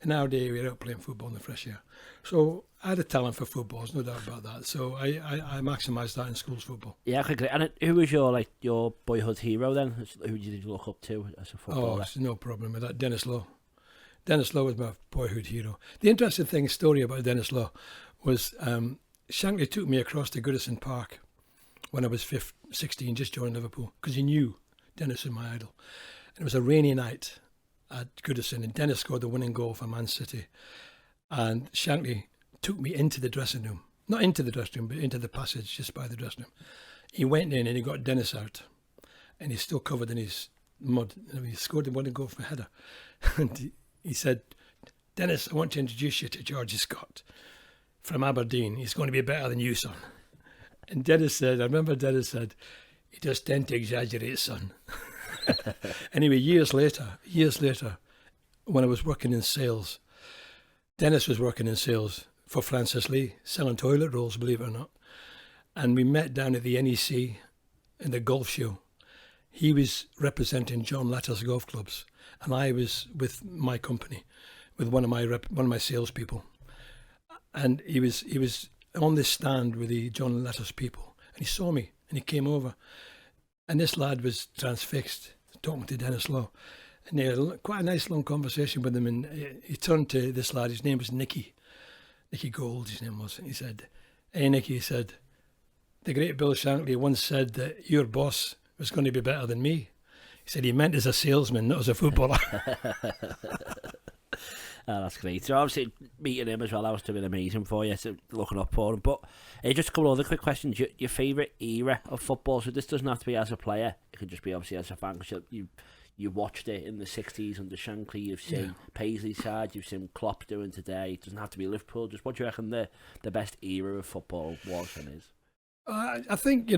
in our day, we were out playing football in the fresh air. So I had a talent for football, there's no doubt about that. So I maximised that in schools football. Yeah, okay. And who was your boyhood hero then? Who did you look up to as a footballer? Oh, no problem with that. Dennis Law. Dennis Law was my boyhood hero. The interesting story about Dennis Law was Shankly took me across to Goodison Park when I was 16, just joined Liverpool, because he knew Dennis was my idol. And it was a rainy night at Goodison, and Dennis scored the winning goal for Man City. And Shankly took me into the dressing room. Not into the dressing room, but into the passage just by the dressing room. He went in and he got Dennis out. And he's still covered in his mud. And he scored the winning goal for a header. And he said, "Dennis, I want to introduce you to Georgie Scott from Aberdeen. He's going to be better than you, son." And I remember Dennis said, "You just tend to exaggerate, son." Anyway, years later, when I was working in sales, Dennis was working in sales for Francis Lee, selling toilet rolls, believe it or not. And we met down at the NEC in the golf show. He was representing John Letters golf clubs, and I was with my company, with one of my salespeople. And he was on this stand with the John Letters people, and he saw me, and he came over, and this lad was transfixed, talking to Dennis Law, And they had quite a nice long conversation with him, and he turned to this lad, his name was Nicky Gold, his name was. He said, "Hey Nicky," he said, "the great Bill Shankly once said that your boss was going to be better than me." He said he meant as a salesman, not as a footballer. Oh, that's great. So obviously meeting him as well, that was doing amazing for you, so looking up for him. But just a couple of other quick questions. Your favourite era of football, so this doesn't have to be as a player, it could just be obviously as a fan, because you watched it in the 60s under Shankly, you've seen Paisley's side, you've seen Klopp doing today. It doesn't have to be Liverpool. Just what do you reckon the best era of football was and is? I think,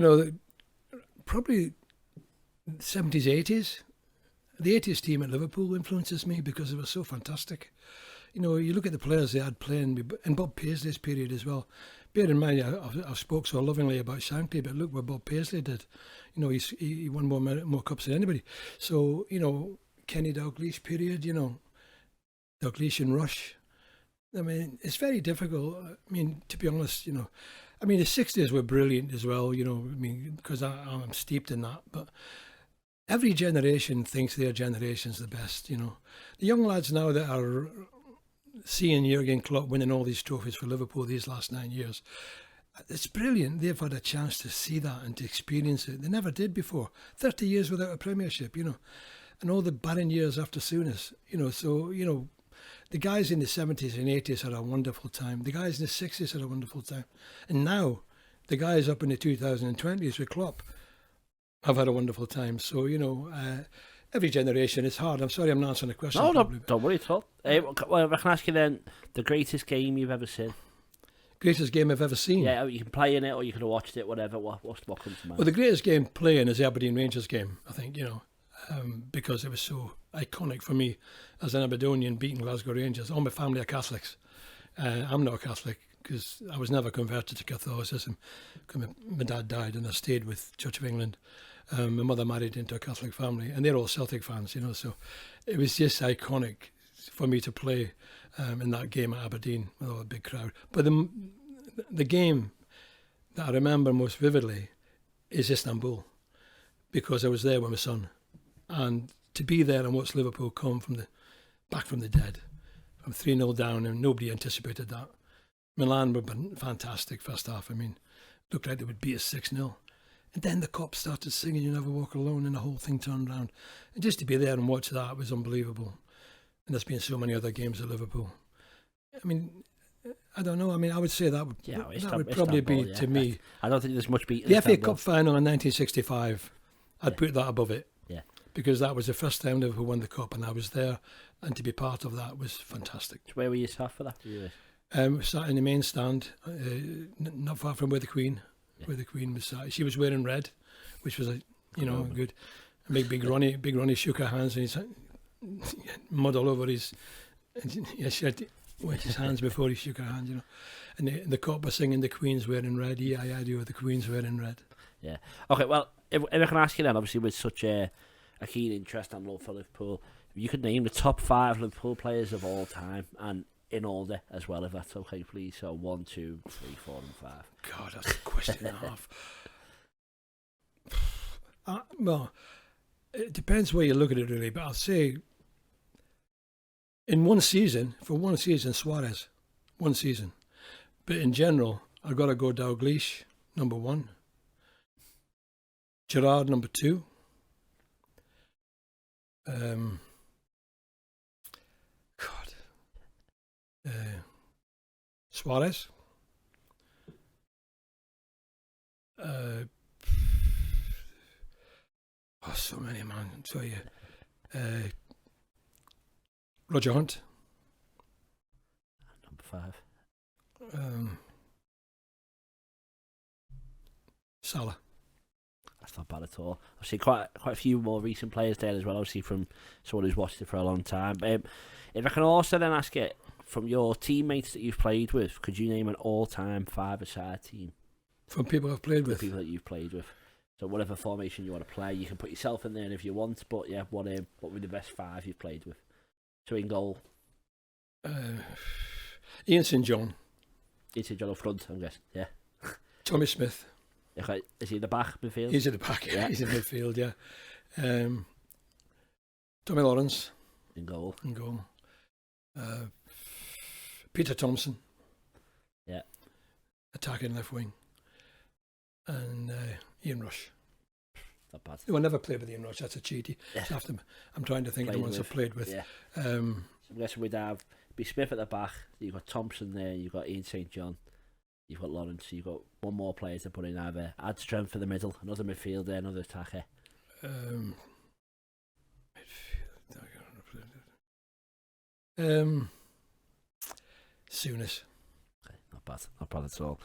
probably 70s, 80s. The 80s team at Liverpool influences me because it was so fantastic. You look at the players they had playing, and Bob Paisley's period as well. Bear in mind, I've spoke so lovingly about Shankly, but look what Bob Paisley did. He won more cups than anybody. So, Kenny Dalglish period, Dalglish and Rush. I mean, it's very difficult. I mean, to be honest, the 60s were brilliant as well, because I'm steeped in that. But every generation thinks their generation's the best, The young lads now that are seeing Jurgen Klopp winning all these trophies for Liverpool these last 9 years, it's brilliant. They've had a chance to see that and to experience it. They never did before. 30 years without a premiership, and all the barren years after Souness, So, the guys in the 70s and 80s had a wonderful time. The guys in the 60s had a wonderful time. And now, the guys up in the 2020s with Klopp have had a wonderful time. So, every generation, it's hard. I'm sorry I'm not answering the question. No, don't worry at all. Well, I can ask you then, the greatest game you've ever seen? Greatest game I've ever seen? Yeah, you can play in it or you could have watched it, whatever. What comes to mind? Well, the greatest game playing is the Aberdeen Rangers game, I think, because it was so iconic for me as an Aberdonian beating Glasgow Rangers. All my family are Catholics. I'm not a Catholic because I was never converted to Catholicism. My dad died and I stayed with Church of England. My mother married into a Catholic family, and they're all Celtic fans, so it was just iconic for me to play in that game at Aberdeen with all a big crowd. But the game that I remember most vividly is Istanbul, because I was there with my son, and to be there and watch Liverpool come back from the dead, from 3-0 down, and nobody anticipated that. Milan were fantastic first half. I mean, looked like they would beat us 6-0. And then the cops started singing "You Never Walk Alone" and the whole thing turned around. And just to be there and watch that was unbelievable. And there's been so many other games at Liverpool. I mean, I don't know. I mean, I would say that would probably be, to me... I don't think there's much beating the FA Cup final in 1965, I'd put that above it. Yeah. Because that was the first time Liverpool won the Cup and I was there. And to be part of that was fantastic. So where were you sat for that? We sat in the main stand, not far from where the Queen... Where the Queen was sat. She was wearing red, which was good. Big Ronnie shook her hands and he's mud all over his. She had to wet his hands before he shook her hand, And the cop was singing "The Queen's wearing red." Yeah, the Queen's wearing red. Yeah. Okay. Well, if I can ask you then, obviously with such a keen interest and love for Liverpool, if you could name the top 5 Liverpool players of all time and in order as well, if that's okay, please. So 1, 2, 3, 4, and 5. God, that's a question and a half. Well, it depends where you look at it, really. But I'll say, for one season, Suarez, 1 season. But in general, I've got to go Dalglish, number 1. Gerrard, number 2. Suarez. So many, man. I'll tell you. Roger Hunt. Number 5. Salah. That's not bad at all. I've seen quite a few more recent players there as well, obviously from someone who's watched it for a long time. If I can also then ask you, from your teammates that you've played with, could you name an all-time 5-a-side team? From people I've played with? People that you've played with. So whatever formation you want to play, you can put yourself in there if you want, but yeah, what would be the best 5 you've played with? So in goal? Ian St John. Ian St John up front, I'm guessing, yeah. Tommy Smith. Okay. Is he in the back midfield? He's in the back, yeah. He's in midfield, yeah. Tommy Lawrence in goal. Peter Thompson. Yeah. Attacking left wing. And Ian Rush. Not bad. No, I never played with Ian Rush. That's a cheaty. Yeah. I'm trying to think of the ones I've played with. Yeah. So I'm guessing we'd have be Smith at the back. You've got Thompson there. You've got Ian St John. You've got Lawrence. You've got one more player to put in either. Add strength for the middle. Another midfielder. Another attacker. Soonest. Okay, not bad at all.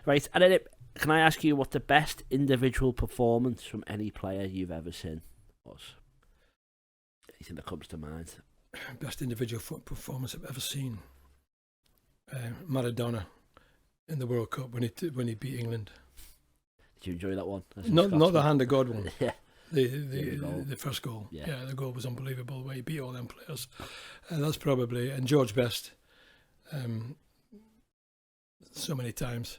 Right, and then can I ask you what the best individual performance from any player you've ever seen was? Anything that comes to mind? Best individual performance I've ever seen. Maradona in the World Cup when he beat England. Did you enjoy that one? Not the hand of God one. Yeah. The first goal. Yeah, the goal was unbelievable the way he beat all them players. That's probably, and George Best, so many times.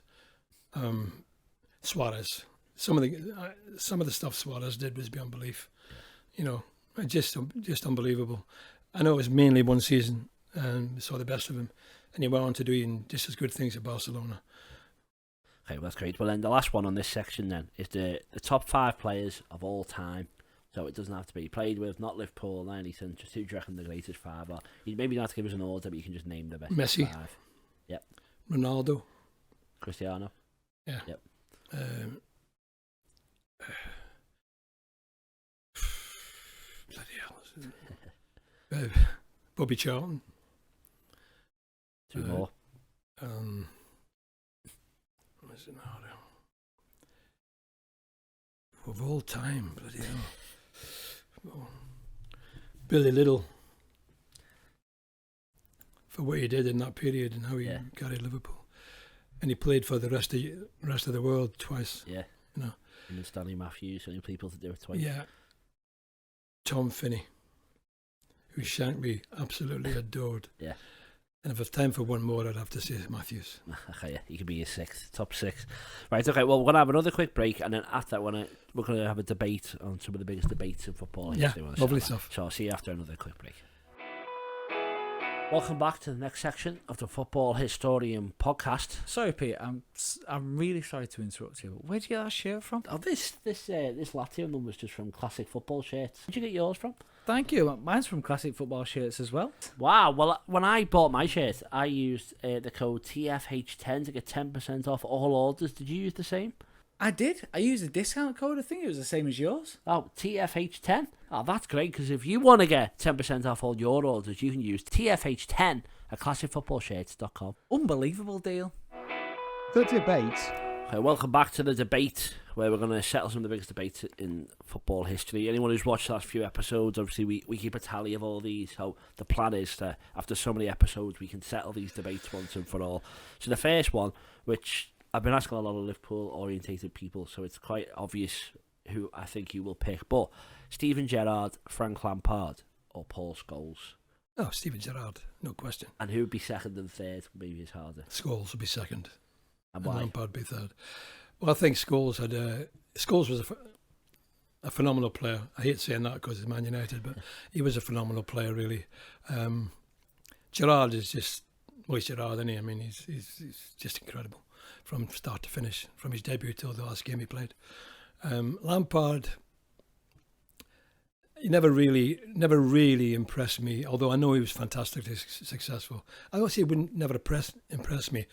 Suarez. Some of the stuff Suarez did was beyond belief. You know, just unbelievable. I know it was mainly one season, and saw the best of him, and he went on to do just as good things at Barcelona. Okay, well, that's great. Well, then the last one on this section then is the top 5 players of all time. So it doesn't have to be played with, not Liverpool, not anything. Just who do you reckon the greatest 5 are? You maybe don't have to give us an order, but you can just name the best Messi. 5. Yep. Ronaldo. Cristiano. Yeah. Yep. Bloody hell. Bobby Charlton. 2 more. What is it now? Of all time, bloody hell. Oh. Billy Little. For what he did in that period and how he carried Liverpool. And he played for the rest of the world twice. Yeah. You know. And Stanley Matthews, only people to do it twice. Yeah. Tom Finney, who Shankly absolutely adored. Yeah. And if I have time for one more, I'd have to say Matthews. Okay, yeah, he could be your 6th, top 6. Right, okay, well, we're going to have another quick break, and then after that, we're going to have a debate on some of the biggest debates in football. Yeah, lovely stuff. So I'll see you after another quick break. Welcome back to the next section of the Football Historian podcast. Sorry, Pete, I'm really sorry to interrupt you. Where'd you get that shirt from? Oh, this Latium one was just from Classic Football Shirts. Where'd you get yours from? Thank you. Mine's from Classic Football Shirts as well. Wow. Well, when I bought my shirt, I used the code TFH10 to get 10% off all orders. Did you use the same? I did. I used a discount code. I think it was the same as yours. Oh, TFH10? Oh, that's great, because if you want to get 10% off all your orders, you can use TFH10 at classicfootballshirts.com. Unbelievable deal. The debate. Okay, welcome back to the debate, where we're going to settle some of the biggest debates in football history. Anyone who's watched the last few episodes, obviously we keep a tally of all these, so the plan is to, after so many episodes, we can settle these debates once and for all. So the first one, which I've been asking a lot of Liverpool-orientated people, so it's quite obvious who I think you will pick, but Steven Gerrard, Frank Lampard, or Paul Scholes? Oh, Steven Gerrard, no question. And who would be second and third? Maybe it's harder. Scholes would be second. And why? Lampard would be third. Well, I think Scholes was a phenomenal player. I hate saying that because he's Man United, but he was a phenomenal player, really. Gerrard is just, well, he's Gerrard, isn't he? I mean, he's just incredible from start to finish, from his debut till the last game he played. Lampard, he never really impressed me, although I know he was fantastically successful. I don't say he wouldn't never impress me,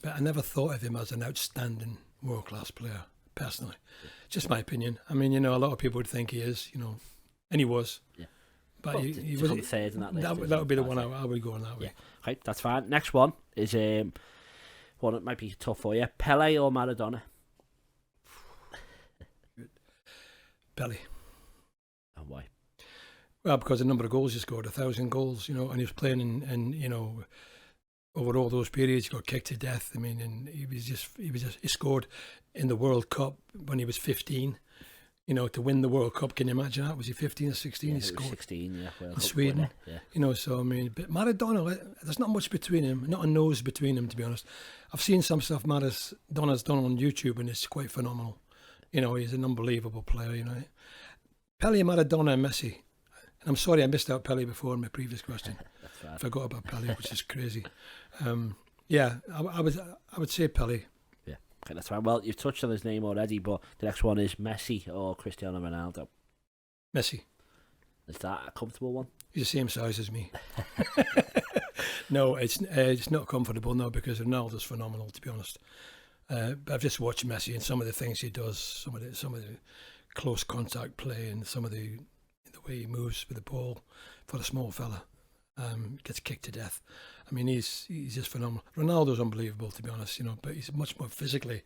but I never thought of him as an outstanding world-class player, personally. Just my opinion. I mean, you know, a lot of people would think he is, you know, and he was. Yeah. But well, he was third in that list. That would be the one I would go on that way. Yeah. Okay, that's fine. Next one is one that might be tough for you. Pele or Maradona? Pele. And why? Well, because the number of goals he scored, 1,000 goals, you know, and he was playing in you know, over all those periods, he got kicked to death. I mean, and he scored in the World Cup when he was 15. You know, to win the World Cup, can you imagine that? Was he 15 or 16? Yeah, he scored 16, yeah. in Sweden. Yeah. You know, so I mean, but Maradona, there's not much between him, not a nose between them, to be honest. I've seen some stuff Maradona's done on YouTube, and it's quite phenomenal. You know, he's an unbelievable player. You know, Pele, Maradona, and Messi. And I'm sorry I missed out Pelé before in my previous question. That's right. I forgot about Pelé, which is crazy. Yeah, I would say Pelé. Yeah, okay, that's fine. Well, you've touched on his name already, but the next one is Messi or Cristiano Ronaldo. Messi. Is that a comfortable one? He's the same size as me. No, it's not comfortable, no, because Ronaldo's phenomenal, to be honest. But I've just watched Messi and some of the things he does, some of the close contact play, and some of the way he moves with the ball for a small fella. Gets kicked to death. I mean, he's just phenomenal. Ronaldo's unbelievable, to be honest, but he's much more physically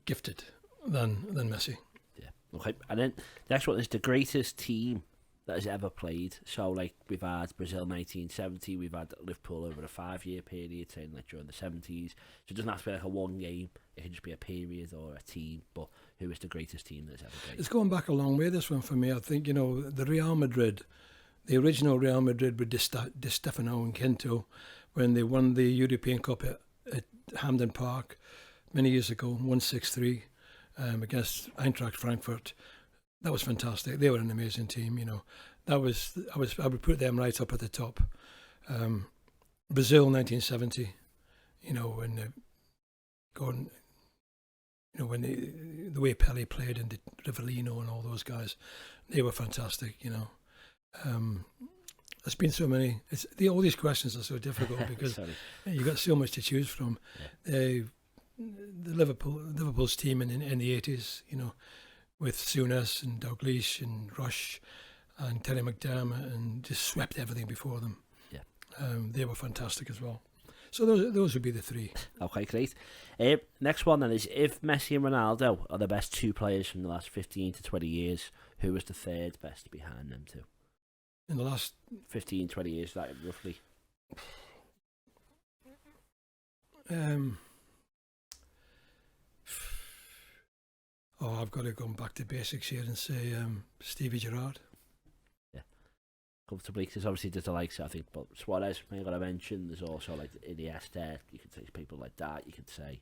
gifted than Messi. Yeah. Okay. And then the next one is the greatest team that has ever played. So, like, we've had Brazil 1970, we've had Liverpool over a 5-year period, saying like during the 70s. So it doesn't have to be like a one game, it can just be a period or a team. But who is the greatest team that's ever played? It's going back a long way, this one, for me. I think, the Real Madrid, the original Real Madrid with Di Stefano and Quinto, when they won the European Cup at Hampden Park many years ago, 1-6-3 against Eintracht Frankfurt. That was fantastic. They were an amazing team, I would put them right up at the top. Brazil 1970, when Gordon, when the way Pelé played and Rivellino and all those guys, they were fantastic, There's been so many. All these questions are so difficult because you've got so much to choose from. Yeah. The Liverpool's team in the 80s, with Souness and Dalglish and Rush and Terry McDermott, and just swept everything before them. Yeah, they were fantastic as well. So those would be the three. Okay, great. Next one then is, if Messi and Ronaldo are the best two players from the last 15 to 20 years, who is the third best behind them two? In the last 15, 20 years, like roughly. I've got to go back to basics here and say Stevie Gerrard. Yeah, comfortably, because obviously there's the likes, I think, but Suarez, I'm going to mention, there's also like Iniesta, you could say people like that, you could say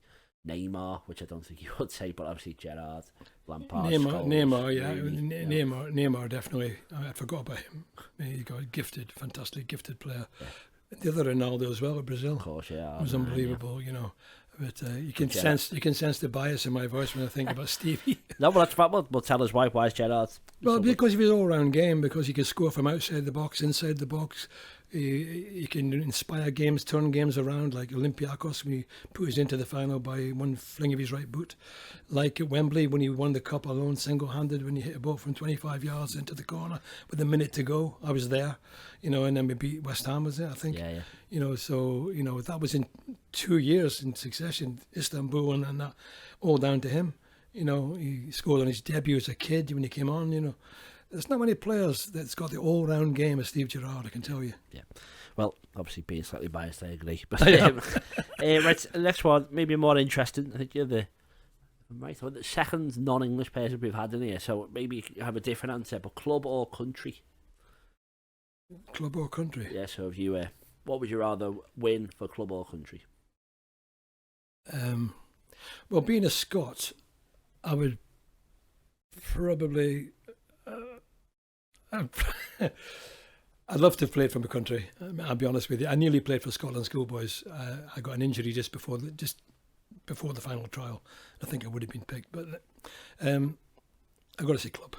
Neymar, which I don't think you would say, but obviously Gerrard, Lampard, Neymar, yeah, Neymar definitely. I forgot about him. He got a fantastically gifted player. Yeah. The other Ronaldo as well at Brazil, of course, yeah, was unbelievable, But you can sense the bias in my voice when I think about Stevie. No, but that's what we'll tell us why. Why is Gerrard? Well, because of his all-round game, because he can score from outside the box, inside the box. He can inspire games, turn games around, like Olympiacos when he put us into the final by one fling of his right boot. Like at Wembley when he won the cup alone, single-handed, when he hit a ball from 25 yards into the corner with a minute to go. I was there, and then we beat West Ham, was it, I think? Yeah. So, that was in 2 years in succession, Istanbul and that, all down to him. He scored on his debut as a kid when he came on, There's not many players that's got the all-round game as Steve Gerrard, I can tell you. Yeah. Well, obviously being slightly biased, I agree. But right, next one, maybe more interesting. I think you're the second non-English person we've had in here, so maybe you have a different answer, but club or country? Club or country? Yeah, so if you what would you rather win for club or country? Well, being a Scot, I would probably... I'd love to have played for my country. I'll be honest with you. I nearly played for Scotland schoolboys. I got an injury just before the final trial. I think I would have been picked, but I've got to say club.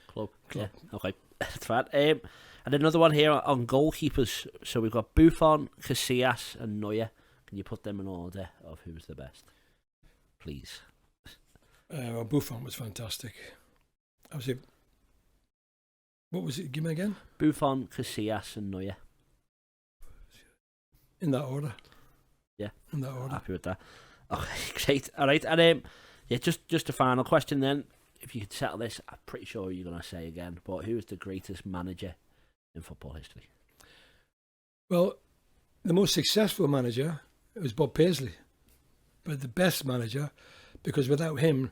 Club. Yeah. Okay, that's fine. And another one here on goalkeepers. So we've got Buffon, Casillas, and Neuer. Can you put them in order of who's the best, please? Well, Buffon was fantastic. What was it? Give me again. Buffon, Casillas, and Neuer. In that order. Yeah. In that order. Happy with that. Okay, great. All right, and just a final question then. If you could settle this, I'm pretty sure you're going to say again, but who is the greatest manager in football history? Well, the most successful manager was Bob Paisley, but the best manager, because without him,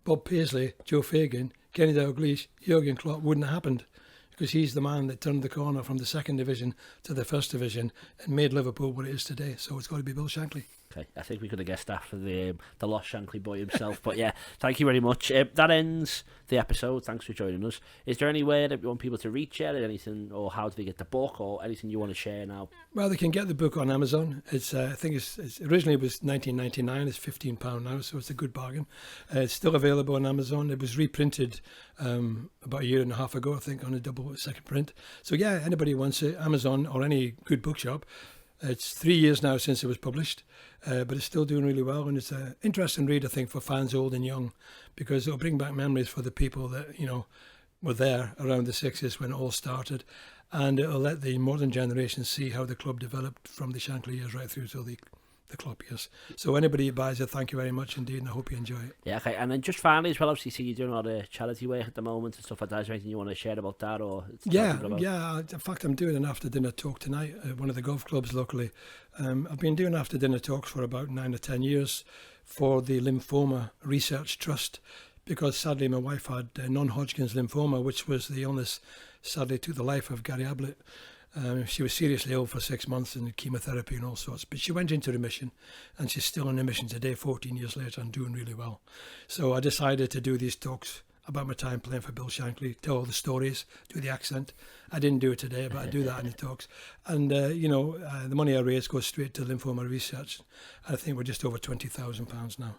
Bob Paisley, Joe Fagan, Kenny Dalglish, Jurgen Klopp wouldn't have happened, because he's the man that turned the corner from the second division to the first division and made Liverpool what it is today. So it's got to be Bill Shankly. Okay, I think we could have guessed that for the lost Shankly boy himself. But yeah, thank you very much. That ends the episode. Thanks for joining us. Is there anywhere that you want people to reach out or anything, or how do they get the book, or anything you want to share now? Well, they can get the book on Amazon. It's I think it's originally it was $19.99. It's £15 now, so it's a good bargain. It's still available on Amazon. It was reprinted about a year and a half ago, I think, on a double second print. So yeah, anybody wants it, Amazon or any good bookshop. It's 3 years now since it was published, but it's still doing really well, and it's an interesting read, I think, for fans old and young, because it'll bring back memories for the people that, you know, were there around the 60s when it all started, and it'll let the modern generation see how the club developed from the Shankly years right through to the club years. So anybody who buys it, thank you very much indeed, and I hope you enjoy it. Yeah, okay. And then just finally as well, obviously, see you're doing a lot of charity work at the moment and stuff like that. Is there anything you want to share about that? Or yeah. In fact, I'm doing an after-dinner talk tonight at one of the golf clubs locally. I've been doing after-dinner talks for about 9 or 10 years for the Lymphoma Research Trust, because sadly my wife had non-Hodgkin's lymphoma, which was the illness sadly took the life of Gary Ablett. She was seriously ill for 6 months and chemotherapy and all sorts, but she went into remission, and she's still in remission today, 14 years later, and doing really well. So I decided to do these talks about my time playing for Bill Shankly, tell all the stories, do the accent. I didn't do it today, but I do that in the talks. And, the money I raise goes straight to lymphoma research. I think we're just over £20,000 now.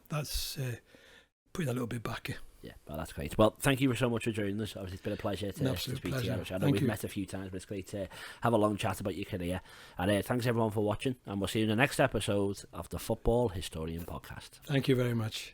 That's putting a little bit back. Yeah, well, that's great. Well, thank you so much for joining us. Obviously, it's been a pleasure to speak to you. I know we've met a few times, but it's great to have a long chat about your career. And thanks everyone for watching, and we'll see you in the next episode of the Football Historian Podcast. Thank you very much.